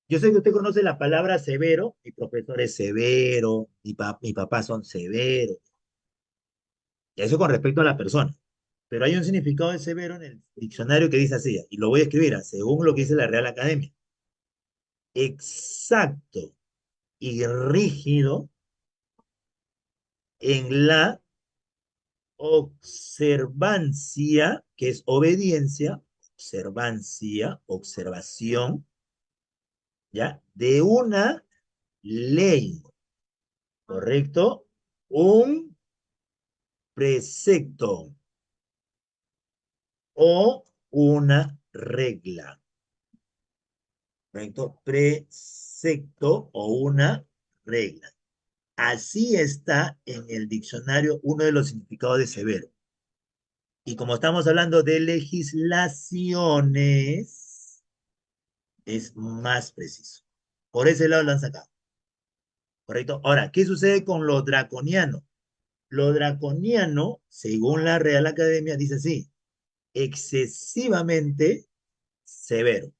Yo sé que usted conoce la palabra severo, mi profesor es severo, mi papá son severos, y eso con respecto a la persona. Pero hay un significado de severo en el diccionario que dice así, y lo voy a escribir según lo que dice la Real Academia. Exacto y rígido en la observancia, que es obediencia, observancia, observación, ¿ya? De una ley, ¿correcto? Un precepto o una regla, ¿correcto? Precepto o una regla. Así está en el diccionario uno de los significados de severo. Y como estamos hablando de legislaciones, es más preciso. Por ese lado lo han sacado. ¿Correcto? Ahora, ¿qué sucede con lo draconiano? Lo draconiano, según la Real Academia, dice así, excesivamente severo.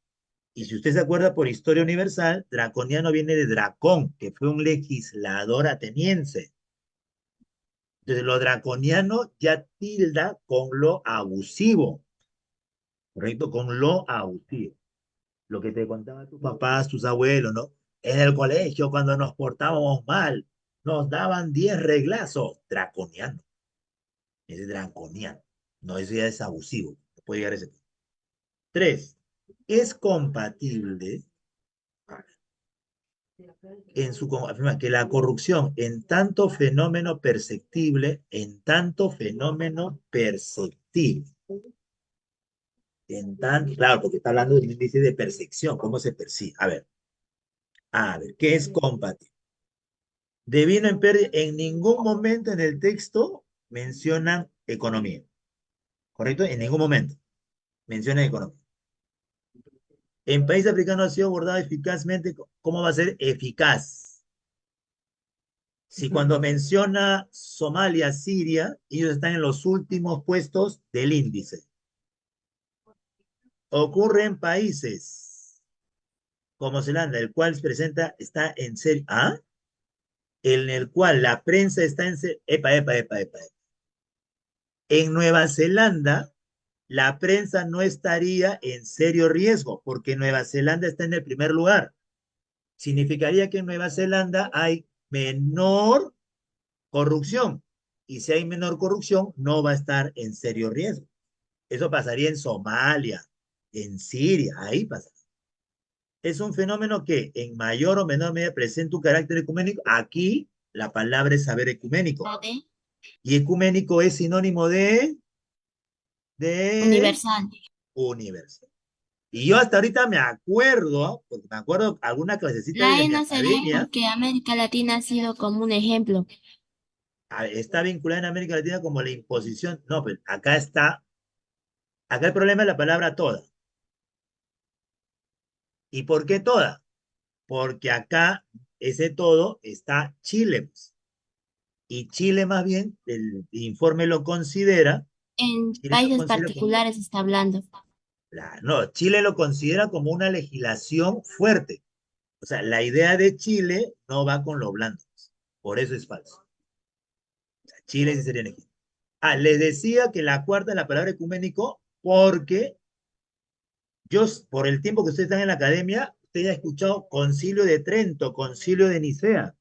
Y si usted se acuerda por historia universal, draconiano viene de Dracón, que fue un legislador ateniense. Entonces, lo draconiano ya tilda con lo abusivo, ¿correcto? Con lo abusivo. Lo que te contaban tus papás, tus abuelos, ¿no? En el colegio, cuando nos portábamos mal, nos daban 10 reglazos. Draconiano. Es draconiano. No, eso ya es abusivo. No puede llegar a ese punto. 3. Es compatible afirma que la corrupción en tanto fenómeno perceptible, claro, porque está hablando de un índice de percepción, cómo se percibe. A ver, ¿qué es compatible? Devino en pérdida, en ningún momento en el texto mencionan economía, ¿correcto? En ningún momento mencionan economía. En país africano ha sido abordado eficazmente, ¿cómo va a ser eficaz? Si cuando menciona Somalia, Siria, ellos están en los últimos puestos del índice. Ocurre en países como Zelanda, el cual está en serio, en el cual la prensa está en serio. Epa. En Nueva Zelanda, la prensa no estaría en serio riesgo, porque Nueva Zelanda está en el primer lugar. Significaría que en Nueva Zelanda hay menor corrupción. Y si hay menor corrupción, no va a estar en serio riesgo. Eso pasaría en Somalia, en Siria, ahí pasaría. Es un fenómeno que en mayor o menor medida presenta un carácter ecuménico. Aquí la palabra es saber ecuménico. ¿De? Y ecuménico es sinónimo de Universal. universal. Y yo hasta ahorita me acuerdo, porque me acuerdo alguna clasecita La de E mi no sería academia, porque América Latina ha sido como un ejemplo. está vinculada en América Latina como la imposición. No, pero acá el problema es la palabra toda. ¿Y por qué toda? Porque acá ese todo está Chile, pues. Y Chile más bien, el informe lo considera, En Chile lo países considera como, particulares está hablando. no, Chile lo considera como una legislación fuerte. O sea, la idea de Chile no va con los blandos. Por eso es falso. O sea, Chile sí sería elegido. Les decía que la cuarta es la palabra ecuménico porque yo, por el tiempo que ustedes están en la academia, usted ya ha escuchado Concilio de Trento, Concilio de Nicea,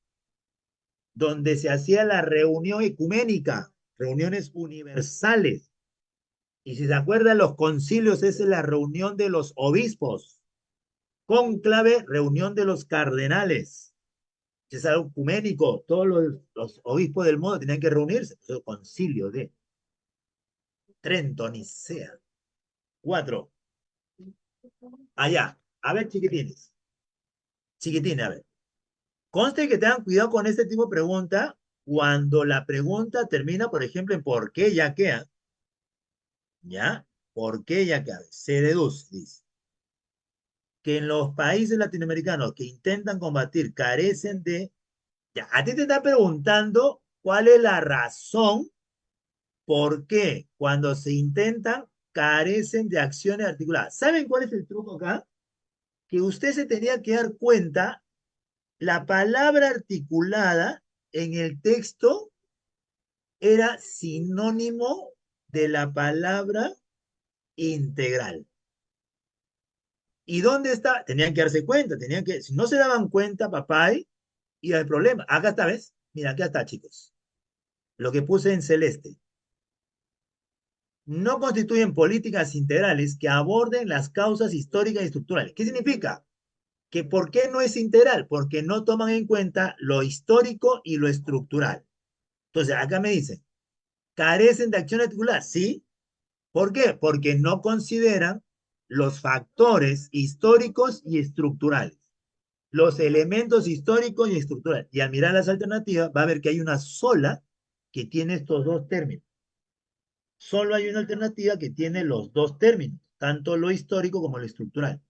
donde se hacía la reunión ecuménica, reuniones universales. Y si se acuerdan, los concilios es la reunión de los obispos, cónclave, reunión de los cardenales. Es algo ecuménico, todos los obispos del mundo tenían que reunirse. El concilio de Trento, Nicea. 4. Allá. A ver, chiquitines. Chiquitines, a ver. Conste que tengan cuidado con este tipo de pregunta cuando la pregunta termina, por ejemplo, en por qué ya queda. ¿Ya? ¿Por qué ya queda? Se deduce, dice, que en los países latinoamericanos que intentan combatir carecen de... Ya, a ti te está preguntando cuál es la razón por qué cuando se intentan carecen de acciones articuladas. ¿Saben cuál es el truco acá? Que usted se tenía que dar cuenta, la palabra articulada en el texto era sinónimo de la palabra integral. ¿Y dónde está? Tenían que darse cuenta, si no se daban cuenta, papá, y el problema. Acá está, ¿ves? Mira, acá está, chicos. Lo que puse en celeste. No constituyen políticas integrales que aborden las causas históricas y estructurales. ¿Qué significa? Que ¿por qué no es integral? Porque no toman en cuenta lo histórico y lo estructural. Entonces, acá me dicen, ¿carecen de acción articular? Sí. ¿Por qué? Porque no consideran los factores históricos y estructurales, los elementos históricos y estructurales. Y al mirar las alternativas, va a ver que hay una sola que tiene estos dos términos. Solo hay una alternativa que tiene los dos términos, tanto lo histórico como lo estructural.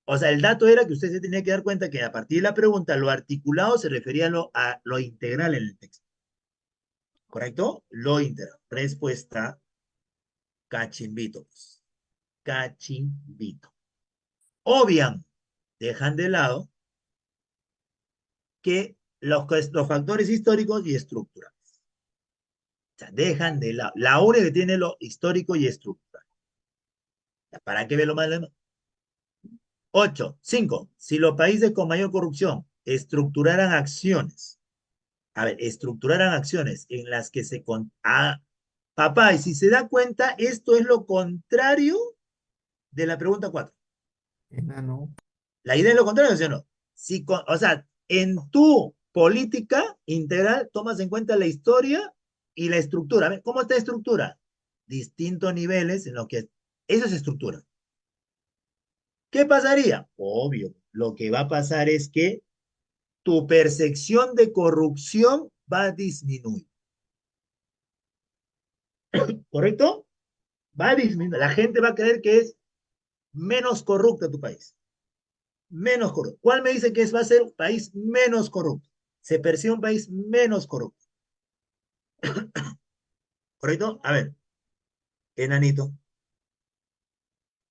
O sea, el dato era que usted se tenía que dar cuenta que a partir de la pregunta, lo articulado se refería a lo integral en el texto. ¿correcto? Lo integran. Respuesta, cachimbito. Pues. Cachimbito. Obvian, dejan de lado que los factores históricos y estructurales. O sea, dejan de lado. La URE que tiene lo histórico y estructural. ¿Para qué ve lo más? 8, 5. Si los países con mayor corrupción estructuraran acciones, a ver, estructuraran acciones en las que se... papá, y si se da cuenta, esto es lo contrario de la pregunta 4. Enano. La idea es lo contrario, ¿sí o no? Si, o sea, en tu política integral tomas en cuenta la historia y la estructura. A ver, ¿cómo está la estructura? Distintos niveles en los que... Eso es estructura. ¿Qué pasaría? Obvio, lo que va a pasar es que tu percepción de corrupción va a disminuir. ¿Correcto? Va a disminuir. La gente va a creer que es menos corrupto tu país. Menos corrupto. ¿Cuál me dice que va a ser un país menos corrupto? Se percibe un país menos corrupto. ¿Correcto? A ver, enanito.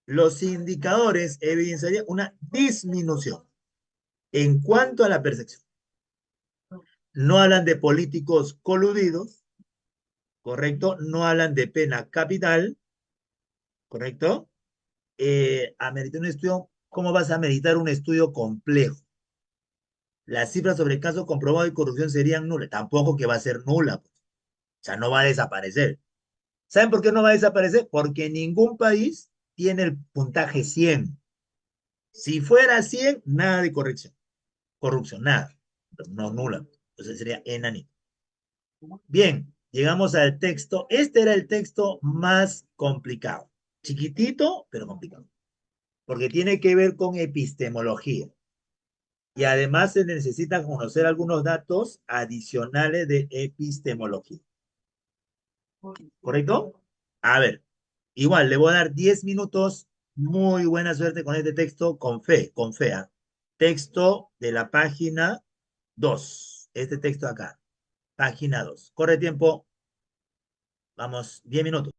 Los indicadores evidenciarían una disminución en cuanto a la percepción. No hablan de políticos coludidos, ¿correcto? No hablan de pena capital, ¿correcto? Ameritar un estudio, ¿cómo vas a meditar un estudio complejo? Las cifras sobre el caso comprobado de corrupción serían nulas. Tampoco que va a ser nula, pues. O sea, no va a desaparecer. ¿Saben por qué no va a desaparecer? Porque ningún país tiene el puntaje 100. Si fuera 100, nada de corrupción, nada. No nula. Entonces sería enanito. Bien, llegamos al texto. Este era el texto más complicado. Chiquitito, pero complicado. Porque tiene que ver con epistemología. Y además se necesita conocer algunos datos adicionales de epistemología. ¿Correcto? A ver, igual le voy a dar 10 minutos. Muy buena suerte con este texto, con fe. ¿Ah? Texto de la página 2. Este texto acá, página 2. Corre tiempo. Vamos, 10 minutos.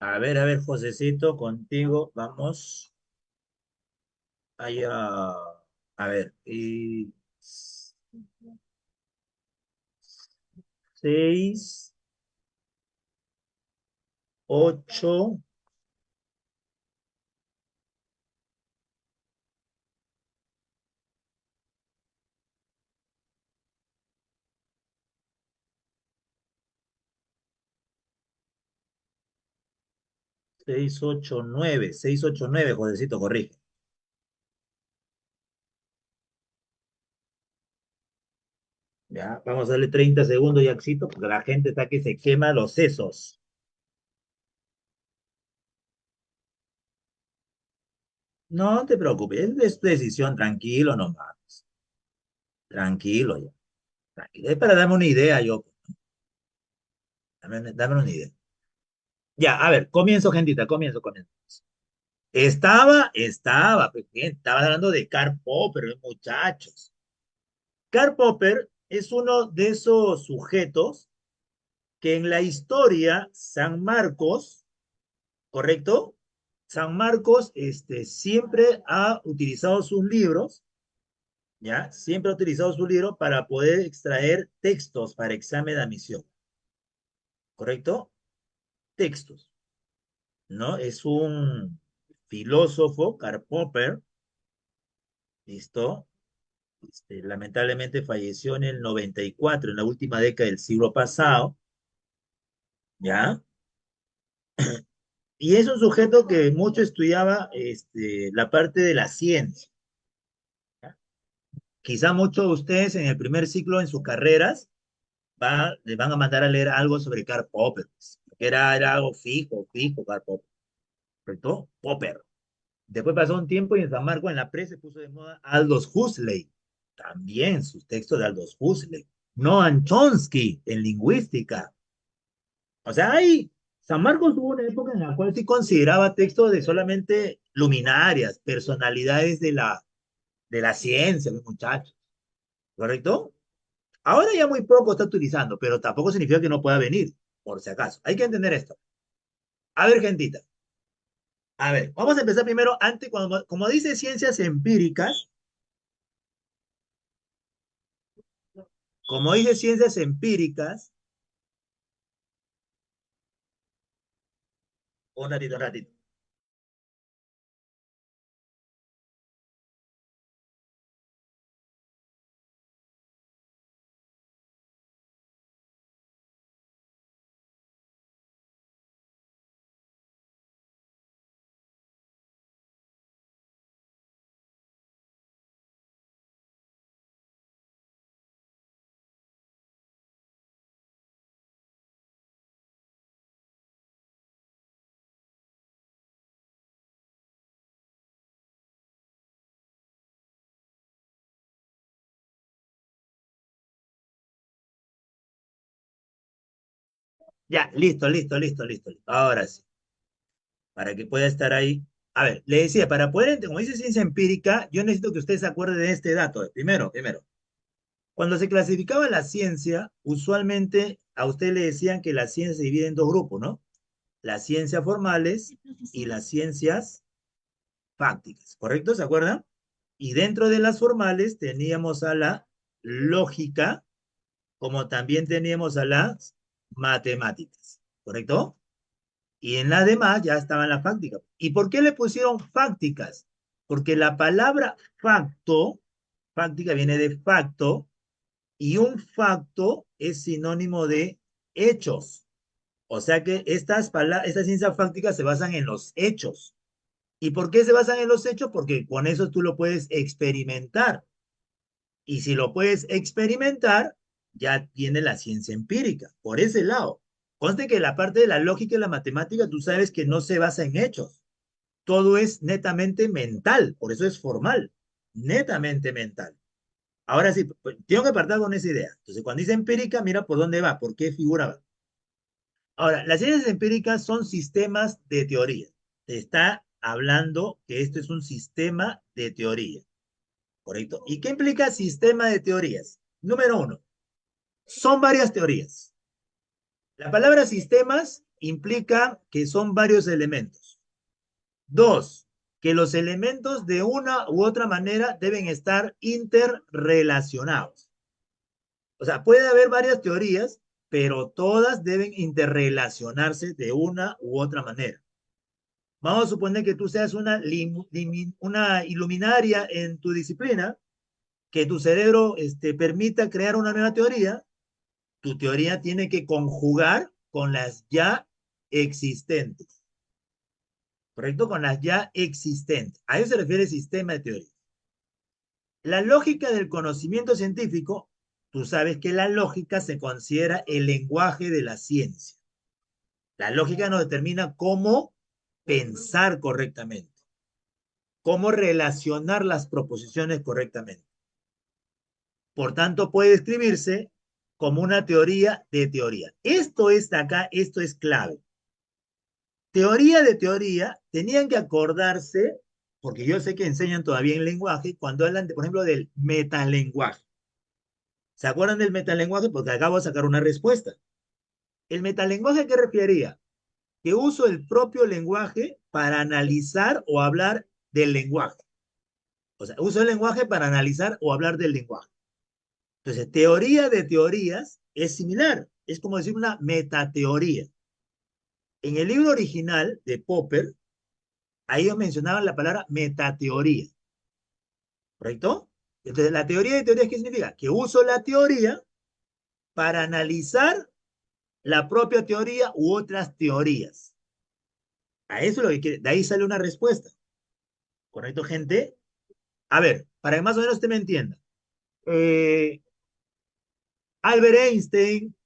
A ver, Josecito, contigo, vamos. Allá. A ver, y 6, 8, 6, 8, 9, 6, 8, 9, Josecito, corrige. Ya, vamos a darle 30 segundos, Yaxito, porque la gente está que se quema los sesos. No te preocupes, es decisión, tranquilo nomás. Tranquilo ya. Tranquilo. Es para darme una idea, yo. Dame una idea. Ya, a ver, comienzo, gentita, comienzo. Pues bien, estaba hablando de Karl Popper, muchachos. Karl Popper es uno de esos sujetos que en la historia San Marcos, ¿correcto? San Marcos siempre ha utilizado sus libros, ¿ya? Siempre ha utilizado sus libros para poder extraer textos para examen de admisión, ¿correcto? Textos, ¿no? Es un filósofo, Karl Popper, ¿listo? Lamentablemente falleció en el 94, en la última década del siglo pasado, ¿ya? Y es un sujeto que mucho estudiaba la parte de la ciencia. ¿Ya? Quizá muchos de ustedes en el primer ciclo en sus carreras les van a mandar a leer algo sobre Karl Popper, pues, que era algo fijo, Karl Popper, ¿correcto? Popper. Después pasó un tiempo y en San Marcos en la prensa se puso de moda Aldous Huxley, también sus textos de Aldous Huxley. Noam Chomsky en lingüística. O sea, San Marcos tuvo una época en la cual sí consideraba textos de solamente luminarias, personalidades de la ciencia, los muchachos, ¿correcto? Ahora ya muy poco está utilizando, pero tampoco significa que no pueda venir, por si acaso. Hay que entender esto. A ver, gentita. A ver, vamos a empezar primero, antes, como dice ciencias empíricas, como dice ciencias empíricas, un ratito. Ya, listo. Ahora sí, para que pueda estar ahí. A ver, le decía, para poder, como dice ciencia empírica, yo necesito que usted se acuerde de este dato. Primero, cuando se clasificaba la ciencia, usualmente a usted le decían que la ciencia se divide en dos grupos, ¿no? Las ciencias formales y las ciencias fácticas, ¿correcto? ¿Se acuerdan? Y dentro de las formales teníamos a la lógica, como también teníamos a las matemáticas, ¿correcto? Y en las demás ya estaban las fácticas. ¿Y por qué le pusieron fácticas? Porque la palabra facto, fáctica viene de facto, y un facto es sinónimo de hechos. O sea que estas ciencias fácticas se basan en los hechos. ¿Y por qué se basan en los hechos? Porque con eso tú lo puedes experimentar. Y si lo puedes experimentar, ya tiene la ciencia empírica. Por ese lado. Conste que la parte de la lógica y la matemática, tú sabes que no se basa en hechos. Todo es netamente mental. Por eso es formal. Netamente mental. Ahora sí, pues, tengo que partir con esa idea. Entonces, cuando dice empírica, mira por dónde va, por qué figura va. Ahora, las ciencias empíricas son sistemas de teoría. Te está hablando que esto es un sistema de teoría, ¿correcto? ¿Y qué implica sistema de teorías? Número uno, son varias teorías. La palabra sistemas implica que son varios elementos. 2, que los elementos de una u otra manera deben estar interrelacionados. O sea, puede haber varias teorías, pero todas deben interrelacionarse de una u otra manera. Vamos a suponer que tú seas una iluminaria en tu disciplina, que tu cerebro permita crear una nueva teoría. Tu teoría tiene que conjugar con las ya existentes. ¿Correcto? Con las ya existentes. A eso se refiere el sistema de teoría. La lógica del conocimiento científico, tú sabes que la lógica se considera el lenguaje de la ciencia. La lógica nos determina cómo pensar correctamente, cómo relacionar las proposiciones correctamente. Por tanto, puede escribirse como una teoría de teoría. Esto es acá, esto es clave. Teoría de teoría, tenían que acordarse, porque yo sé que enseñan todavía en lenguaje, cuando hablan, por ejemplo, del metalenguaje. ¿Se acuerdan del metalenguaje? Porque acabo de sacar una respuesta. ¿El metalenguaje qué refería? Que uso el propio lenguaje para analizar o hablar del lenguaje. O sea, uso el lenguaje para analizar o hablar del lenguaje. Entonces, teoría de teorías es similar. Es como decir una metateoría. En el libro original de Popper, ahí ellos mencionaban la palabra metateoría. ¿Correcto? Entonces, la teoría de teorías, ¿qué significa? Que uso la teoría para analizar la propia teoría u otras teorías. A eso es lo que quiere. De ahí sale una respuesta. ¿Correcto, gente? A ver, para que más o menos usted me entienda. Albert Einstein,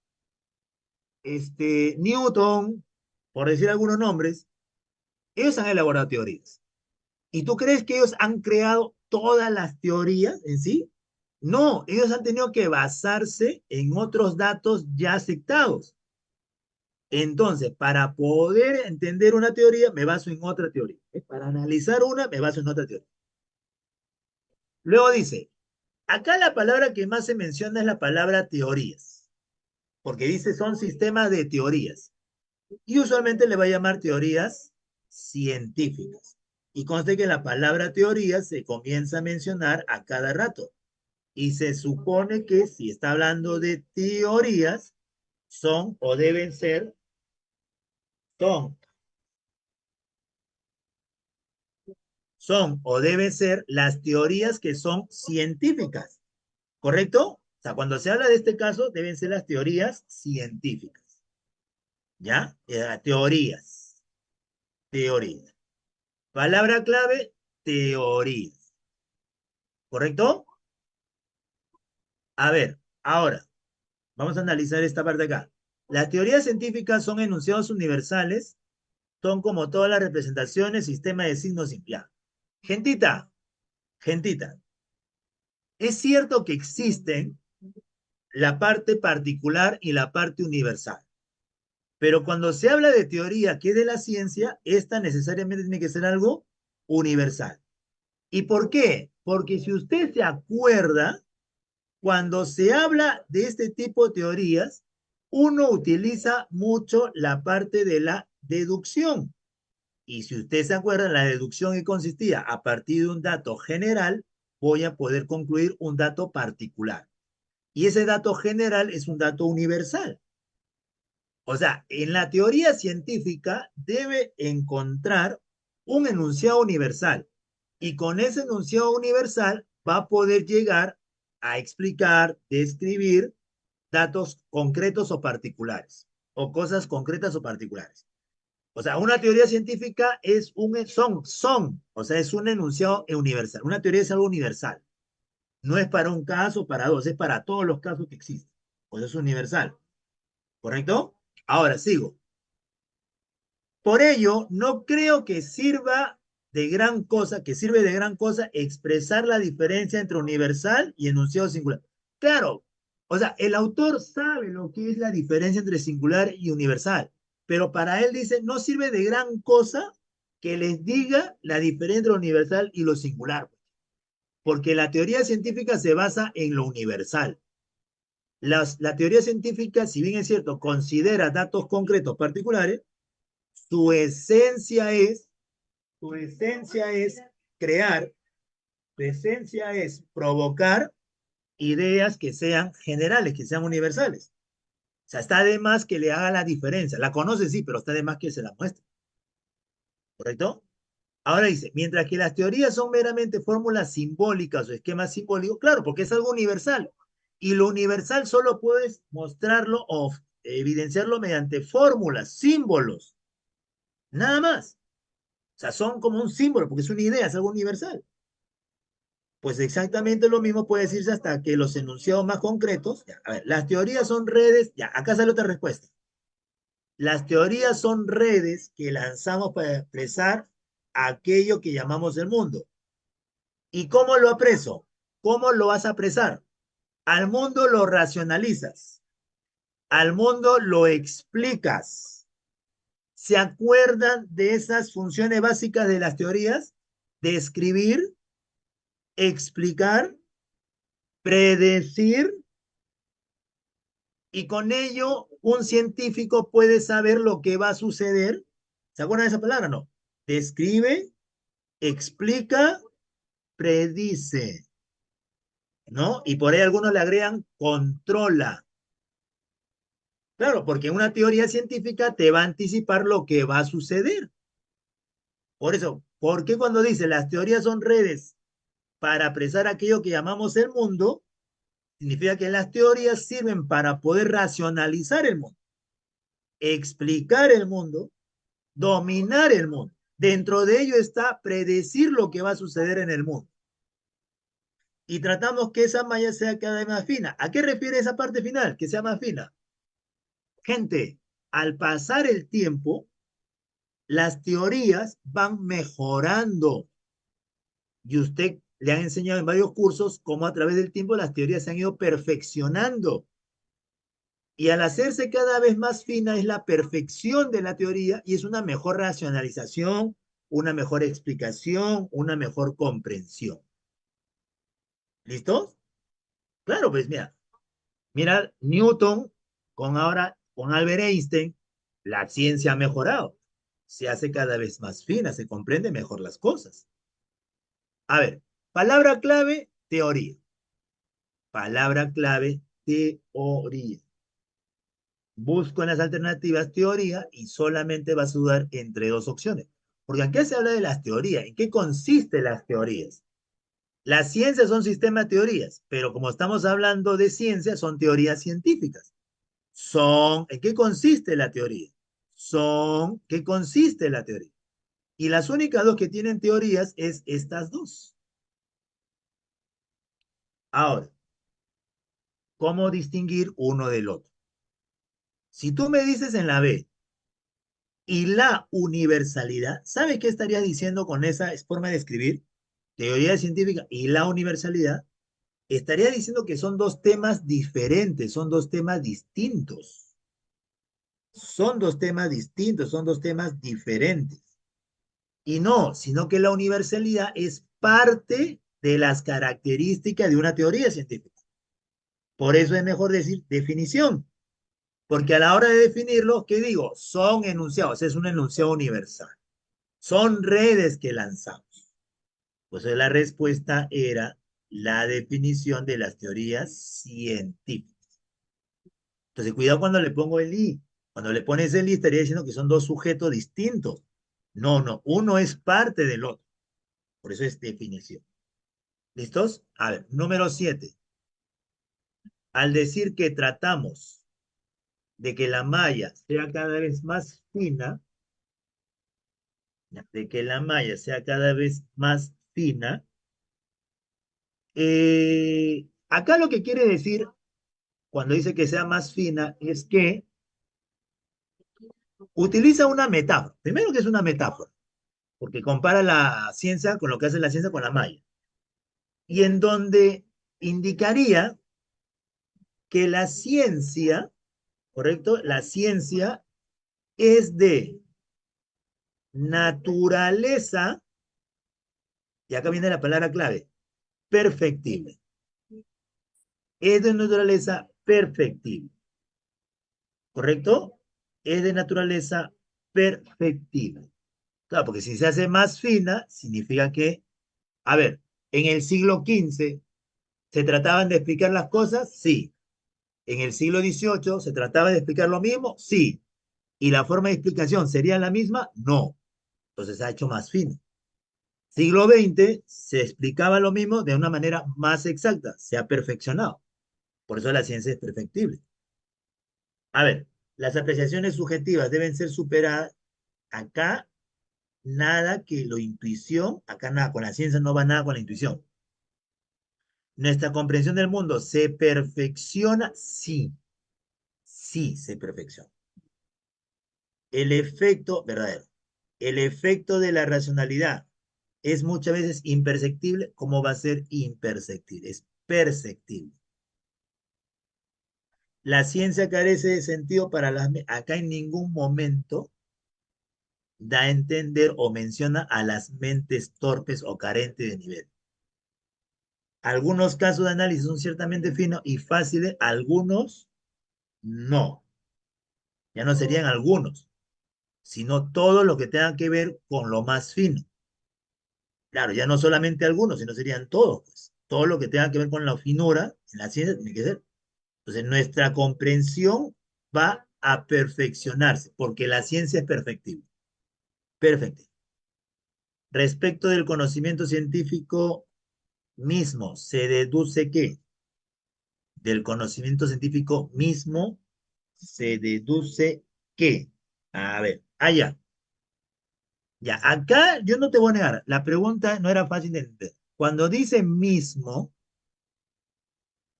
Newton, por decir algunos nombres, ellos han elaborado teorías. ¿Y tú crees que ellos han creado todas las teorías en sí? No, ellos han tenido que basarse en otros datos ya aceptados. Entonces, para poder entender una teoría, me baso en otra teoría. Para analizar una, me baso en otra teoría. Luego dice, acá la palabra que más se menciona es la palabra teorías, porque dice son sistemas de teorías. Y usualmente le va a llamar teorías científicas. Y conste que la palabra teoría se comienza a mencionar a cada rato. Y se supone que si está hablando de teorías, son o deben ser, son o deben ser las teorías que son científicas. ¿Correcto? O sea, cuando se habla de este caso, deben ser las teorías científicas. ¿Ya? Teorías. Teorías. Palabra clave, teorías. ¿Correcto? A ver, ahora, vamos a analizar esta parte acá. Las teorías científicas son enunciados universales, son como todas las representaciones, sistema de signos y ya. Gentita, gentita, es cierto que existen la parte particular y la parte universal. Pero cuando se habla de teoría que es de la ciencia, esta necesariamente tiene que ser algo universal. ¿Y por qué? Porque si usted se acuerda, cuando se habla de este tipo de teorías, uno utiliza mucho la parte de la deducción. Y si usted se acuerda, la deducción que consistía a partir de un dato general, voy a poder concluir un dato particular. Y ese dato general es un dato universal. O sea, en la teoría científica debe encontrar un enunciado universal y con ese enunciado universal va a poder llegar a explicar, describir datos concretos o particulares o cosas concretas o particulares. O sea, una teoría científica es o sea, es un enunciado universal. Una teoría es algo universal. No es para un caso, para dos, es para todos los casos que existen. Pues es universal. ¿Correcto? Ahora sigo. Por ello, no creo que sirva de gran cosa, expresar la diferencia entre universal y enunciado singular. Claro, o sea, el autor sabe lo que es la diferencia entre singular y universal, pero para él dice, no sirve de gran cosa que les diga la diferencia entre lo universal y lo singular, porque la teoría científica se basa en lo universal. La teoría científica, si bien es cierto, considera datos concretos particulares, su esencia es crear, su esencia es provocar ideas que sean generales, que sean universales. O sea, está de más que le haga la diferencia. La conoce, sí, pero está de más que se la muestre. ¿Correcto? Ahora dice, mientras que las teorías son meramente fórmulas simbólicas o esquemas simbólicos, claro, porque es algo universal. Y lo universal solo puedes mostrarlo o evidenciarlo mediante fórmulas, símbolos, nada más. O sea, son como un símbolo, porque es una idea, es algo universal. Pues exactamente lo mismo puede decirse hasta que los enunciados más concretos, ya, a ver, las teorías son redes, ya, acá sale otra respuesta. Las teorías son redes que lanzamos para expresar aquello que llamamos el mundo. ¿Y cómo lo apreso? ¿Cómo lo vas a apresar? Al mundo lo racionalizas, al mundo lo explicas. ¿Se acuerdan de esas funciones básicas de las teorías? Describir, explicar, predecir, y con ello un científico puede saber lo que va a suceder. ¿Se acuerdan de esa palabra? No. Describe, explica, predice, ¿no? Y por ahí algunos le agregan controla. Claro, porque una teoría científica te va a anticipar lo que va a suceder. Por eso, ¿por qué cuando dice las teorías son redes para apresar aquello que llamamos el mundo? Significa que las teorías sirven para poder racionalizar el mundo, explicar el mundo, dominar el mundo. Dentro de ello está predecir lo que va a suceder en el mundo. Y tratamos que esa malla sea cada vez más fina. ¿A qué refiere esa parte final? Que sea más fina. Gente, al pasar el tiempo, las teorías van mejorando. Y usted le han enseñado en varios cursos cómo a través del tiempo las teorías se han ido perfeccionando. Y al hacerse cada vez más fina es la perfección de la teoría y es una mejor racionalización, una mejor explicación, una mejor comprensión. ¿Listos? Claro, pues mira Newton con Albert Einstein, la ciencia ha mejorado. Se hace cada vez más fina, se comprende mejor las cosas. A ver, palabra clave, teoría. Palabra clave, teoría. Busco en las alternativas teoría y solamente vas a dudar entre dos opciones. Porque aquí se habla de las teorías. ¿En qué consisten las teorías? Las ciencias son sistemas de teorías, pero como estamos hablando de ciencia, son teorías científicas. ¿En qué consiste la teoría? ¿Qué consiste la teoría? Y las únicas dos que tienen teorías es estas dos. Ahora, ¿cómo distinguir uno del otro? Si tú me dices en la B, y la universalidad, ¿sabe qué estaría diciendo con esa forma de escribir? Teoría científica y la universalidad. Estaría diciendo que son dos temas diferentes, son dos temas distintos. Son dos temas distintos, son dos temas diferentes. Y no, sino que la universalidad es parte de las características de una teoría científica. Por eso es mejor decir definición, porque a la hora de definirlo, ¿qué digo? Son enunciados, es un enunciado universal. Son redes que lanzamos. Pues la respuesta era la definición de las teorías científicas. Entonces, cuidado cuando le pongo el i. Cuando le pones el i, estaría diciendo que son dos sujetos distintos. No, uno es parte del otro. Por eso es definición. ¿Listos? A ver, número 7. Al decir que tratamos de que la malla sea cada vez más fina, acá lo que quiere decir cuando dice que sea más fina es que utiliza una metáfora. Primero que es una metáfora, porque compara la ciencia con lo que hace la ciencia con la malla. Y en donde indicaría que la ciencia, ¿correcto? La ciencia es de naturaleza, y acá viene la palabra clave, perfectible. Es de naturaleza perfectible. ¿Correcto? Es de naturaleza perfectible. Claro, porque si se hace más fina, significa que, a ver, en el siglo XV, ¿se trataban de explicar las cosas? Sí. En el siglo XVIII, ¿se trataba de explicar lo mismo? Sí. ¿Y la forma de explicación sería la misma? No. Entonces se ha hecho más fino. Siglo XX, se explicaba lo mismo de una manera más exacta, se ha perfeccionado. Por eso la ciencia es perfectible. A ver, las apreciaciones subjetivas deben ser superadas. Acá nada que lo intuición, acá nada, con la ciencia no va nada con la intuición. Nuestra comprensión del mundo se perfecciona, sí, sí se perfecciona. El efecto, verdadero, el efecto de la racionalidad es muchas veces imperceptible. ¿Cómo va a ser imperceptible? Es perceptible. La ciencia carece de sentido para las... Acá en ningún momento da a entender o menciona a las mentes torpes o carentes de nivel. Algunos casos de análisis son ciertamente finos y fáciles, algunos no. Ya no serían algunos, sino todo lo que tenga que ver con lo más fino. Claro, ya no solamente algunos, sino serían todos, pues. Todo lo que tenga que ver con la finura en la ciencia tiene que ser. Entonces, nuestra comprensión va a perfeccionarse, porque la ciencia es perfectible. Perfectible. Respecto del conocimiento científico mismo, se deduce que del conocimiento científico mismo se deduce que, a ver, allá, ya, acá yo no te voy a negar, la pregunta no era fácil de entender. Cuando dice mismo,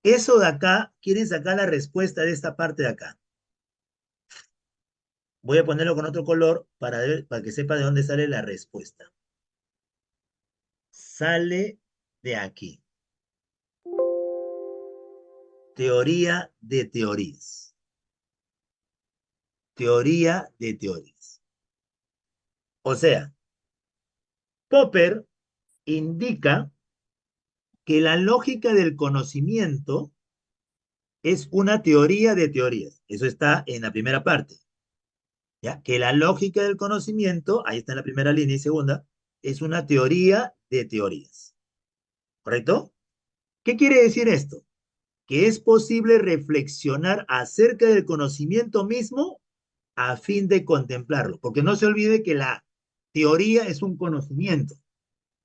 eso de acá, quieren sacar la respuesta de esta parte de acá. Voy a ponerlo con otro color para que sepa de dónde sale la respuesta. Sale de aquí. Teoría de teorías. Teoría de teorías. O sea, Popper indica que la lógica del conocimiento es una teoría de teorías. Eso está en la primera parte. ¿Ya? Que la lógica del conocimiento, ahí está en la primera línea y segunda, es una teoría de teorías. ¿Correcto? ¿Qué quiere decir esto? Que es posible reflexionar acerca del conocimiento mismo a fin de contemplarlo. Porque no se olvide que la teoría es un conocimiento.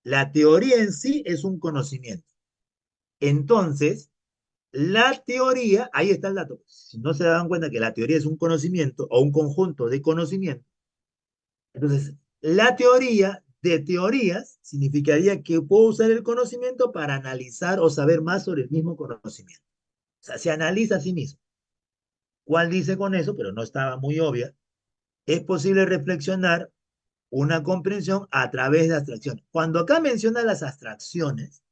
La teoría en sí es un conocimiento. Entonces, la teoría, ahí está el dato. Si no se dan cuenta que la teoría es un conocimiento o un conjunto de conocimientos, entonces la teoría de teorías significaría que puedo usar el conocimiento para analizar o saber más sobre el mismo conocimiento. O sea, se analiza a sí mismo. ¿Cuál dice con eso? Pero no estaba muy obvia. Es posible reflexionar una comprensión a través de abstracciones. Cuando acá menciona las abstracciones,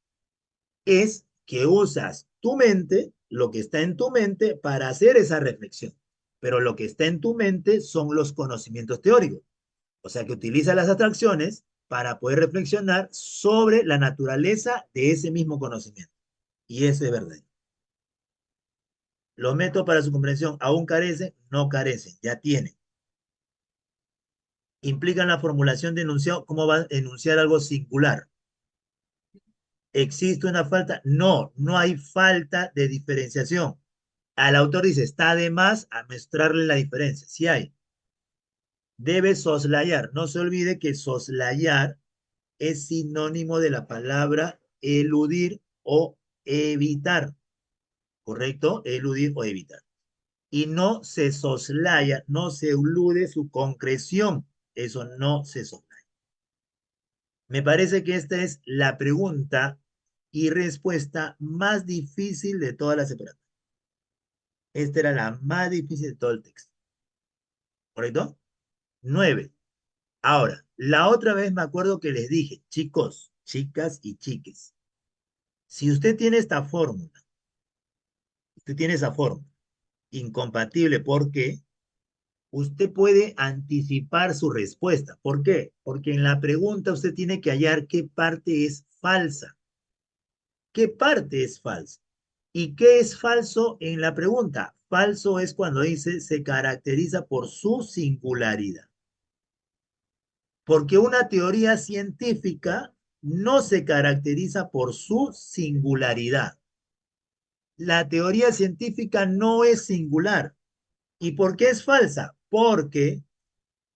es que usas tu mente, lo que está en tu mente, para hacer esa reflexión. Pero lo que está en tu mente son los conocimientos teóricos. O sea que utiliza las abstracciones para poder reflexionar sobre la naturaleza de ese mismo conocimiento. Y eso es verdad. Los métodos para su comprensión aún carecen, no carecen, ya tienen. Implican la formulación de enunciado, ¿cómo va a enunciar algo singular? ¿Existe una falta? No, no hay falta de diferenciación. Al autor dice, está de más a mostrarle la diferencia. Sí hay. Debe soslayar. No se olvide que soslayar es sinónimo de la palabra eludir o evitar. ¿Correcto? Eludir o evitar. Y no se soslaya, no se elude su concreción. Eso no se soslaya. Me parece que esta es la pregunta y respuesta más difícil de toda la separación. Esta era la más difícil de todo el texto. ¿Correcto? 9. Ahora, la otra vez me acuerdo que les dije, chicos, chicas y chiques, si usted tiene esta fórmula, usted tiene esa fórmula incompatible, ¿por qué? Usted puede anticipar su respuesta. ¿Por qué? Porque en la pregunta usted tiene que hallar qué parte es falsa. ¿Qué parte es falsa? ¿Y qué es falso en la pregunta? Falso es cuando dice se caracteriza por su singularidad. Porque una teoría científica no se caracteriza por su singularidad. La teoría científica no es singular. ¿Y por qué es falsa? Porque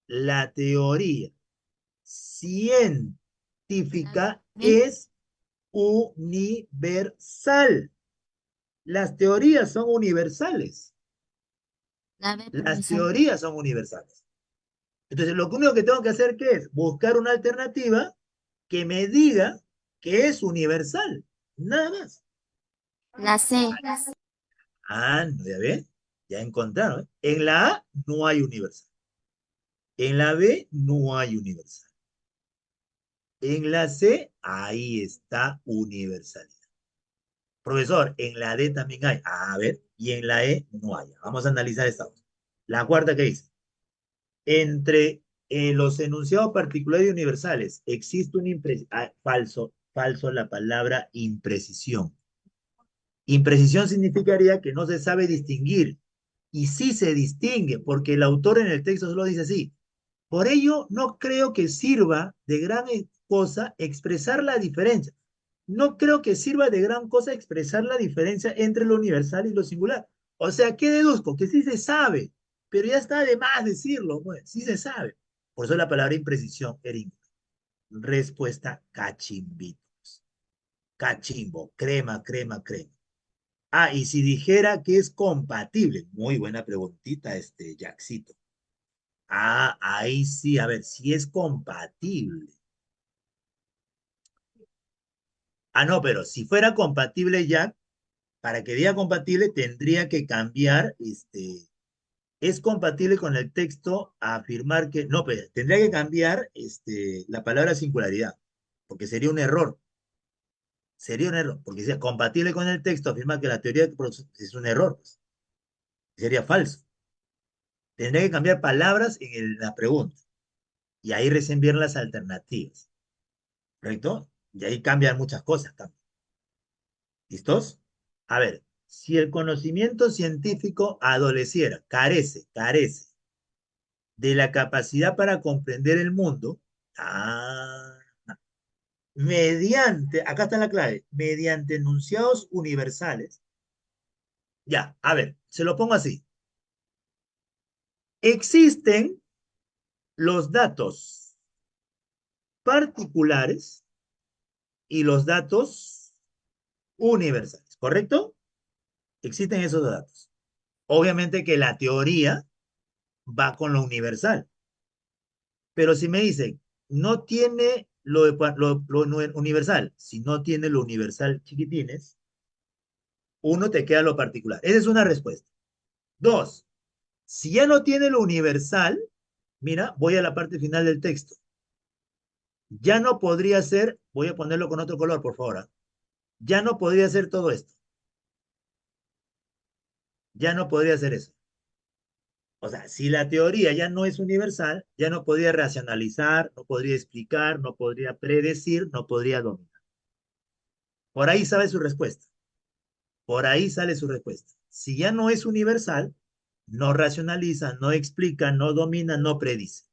la teoría científica B, es universal. Las teorías son universales. la B, Las profesor. teorías son universales. Entonces, lo único que tengo que hacer, ¿qué es? Buscar una alternativa que me diga que es universal. Nada más. La C, Ah, no, ya ven, ya encontraron. ¿Eh? En la A no hay universal. En la B no hay universal. En la C, ahí está universalidad. Profesor, en la D también hay. A ver, y en la E no hay. Vamos a analizar esta otra. La cuarta que dice. Entre los enunciados particulares y universales existe un falso, falso la palabra imprecisión. Imprecisión significaría que no se sabe distinguir. Y sí se distingue, porque el autor en el texto solo dice así. Por ello, no creo que sirva de gran cosa expresar la diferencia. No creo que sirva de gran cosa expresar la diferencia entre lo universal y lo singular. O sea, ¿qué deduzco? Que sí se sabe, pero ya está de más decirlo, pues, sí se sabe. Por eso la palabra imprecisión era incorrecta. Respuesta cachimbitos. Cachimbo, crema, crema, crema. Ah, y si dijera que es compatible, muy buena preguntita, Jackcito. Ah, ahí sí, a ver, si es compatible. Ah, no, pero si fuera compatible ya, para que diga compatible tendría que cambiar, es compatible con el texto a afirmar que, no, pero tendría que cambiar, la palabra singularidad, porque sería un error, porque si es compatible con el texto, afirma que la teoría es un error, pues, sería falso. Tendría que cambiar palabras en la pregunta, y ahí recién vienen las alternativas, ¿correcto? Y ahí cambian muchas cosas también. ¿Listos? A ver, si el conocimiento científico carece de la capacidad para comprender el mundo, ah, acá está la clave, mediante enunciados universales, ya, a ver, se lo pongo así. Existen los datos particulares y los datos universales, ¿correcto? Existen esos datos. Obviamente que la teoría va con lo universal. Pero si me dice, no tiene lo universal, si no tiene lo universal, chiquitines, uno te queda lo particular. Esa es una respuesta. Dos, si ya no tiene lo universal, mira, voy a la parte final del texto. Ya no podría ser, voy a ponerlo con otro color, por favor. ¿Ah? Ya no podría ser todo esto. Ya no podría ser eso. O sea, si la teoría ya no es universal, ya no podría racionalizar, no podría explicar, no podría predecir, no podría dominar. Por ahí sabe su respuesta. Por ahí sale su respuesta. Si ya no es universal, no racionaliza, no explica, no domina, no predice.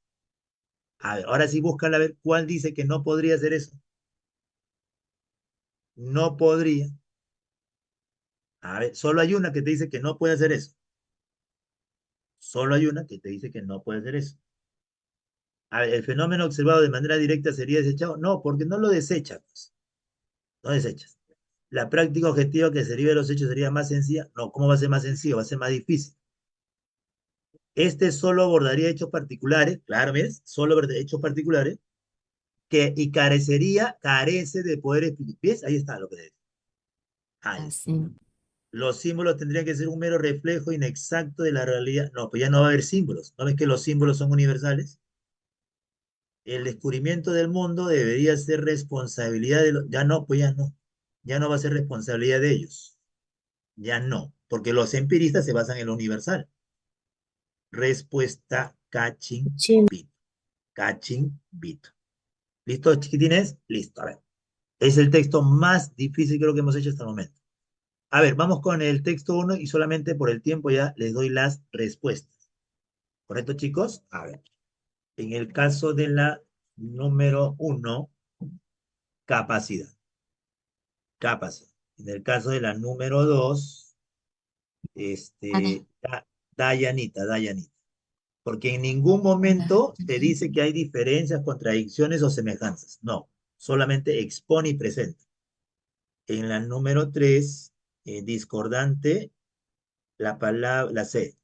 A ver, ahora sí búscala a ver cuál dice que no podría hacer eso. No podría. A ver, solo hay una que te dice que no puede hacer eso. Solo hay una que te dice que no puede hacer eso. A ver, ¿el fenómeno observado de manera directa sería desechado? No, porque no lo desechas. Pues. No desechas. ¿La práctica objetiva que se deriva de los hechos sería más sencilla? No, ¿cómo va a ser más sencillo? Va a ser más difícil. Este solo abordaría hechos particulares, claro, ¿ves? Solo hechos particulares, y carece de poder espiritual. ¿Ves? Ahí está lo que dice. Ahí la está. C. Los símbolos tendrían que ser un mero reflejo inexacto de la realidad. No, pues ya no va a haber símbolos. ¿No ves que los símbolos son universales? El descubrimiento del mundo debería ser responsabilidad de los... Ya no, pues ya no. Ya no va a ser responsabilidad de ellos. Ya no, porque los empiristas se basan en lo universal. Respuesta catching Sí. bit. Catching bit. ¿Listo, chiquitines? Listo, a ver. Es el texto más difícil creo que hemos hecho hasta el momento. A ver, vamos con el texto 1 y solamente por el tiempo ya les doy las respuestas. ¿Correcto, chicos? A ver, en el caso de la número 1, capacidad. Capacidad. En el caso de la número 2, Vale. Dayanita. Porque en ningún momento te dice que hay diferencias, contradicciones o semejanzas. No, solamente expone y presenta. En la número 3, discordante, la C.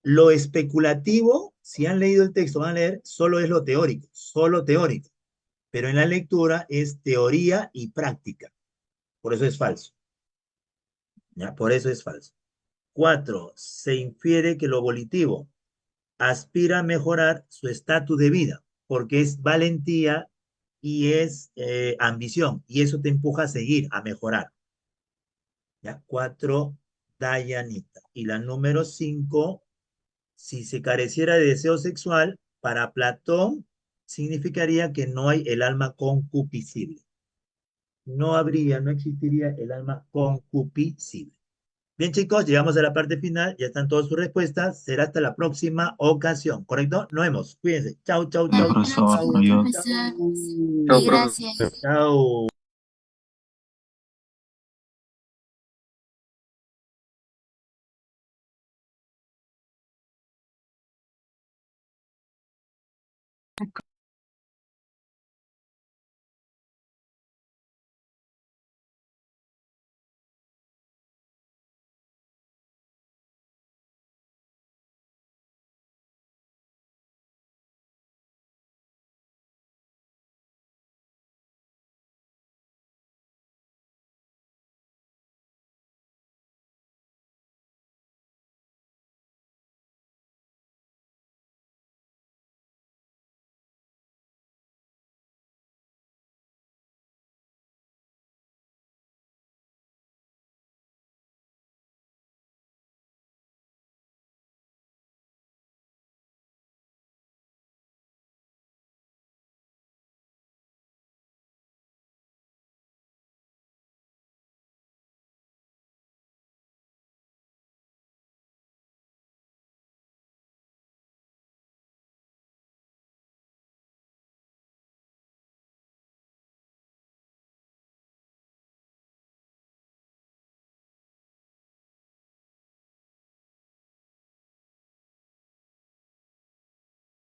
Lo especulativo, si han leído el texto, van a leer, solo es lo teórico, solo teórico. Pero en la lectura es teoría y práctica. Por eso es falso. ¿Ya? Por eso es falso. 4, se infiere que lo volitivo aspira a mejorar su estatus de vida, porque es valentía y es ambición, y eso te empuja a seguir, a mejorar. ¿Ya? 4, Dayanita. Y la número 5, si se careciera de deseo sexual, para Platón significaría que no hay el alma concupiscible. No existiría el alma concupiscible. Bien, chicos, llegamos a la parte final, ya están todas sus respuestas, será hasta la próxima ocasión, ¿correcto? Nos vemos, cuídense, chau, chau, Ya, chau, Hasta la profesor, próxima, adiós. profesor. Chao, Y profe. gracias. chau.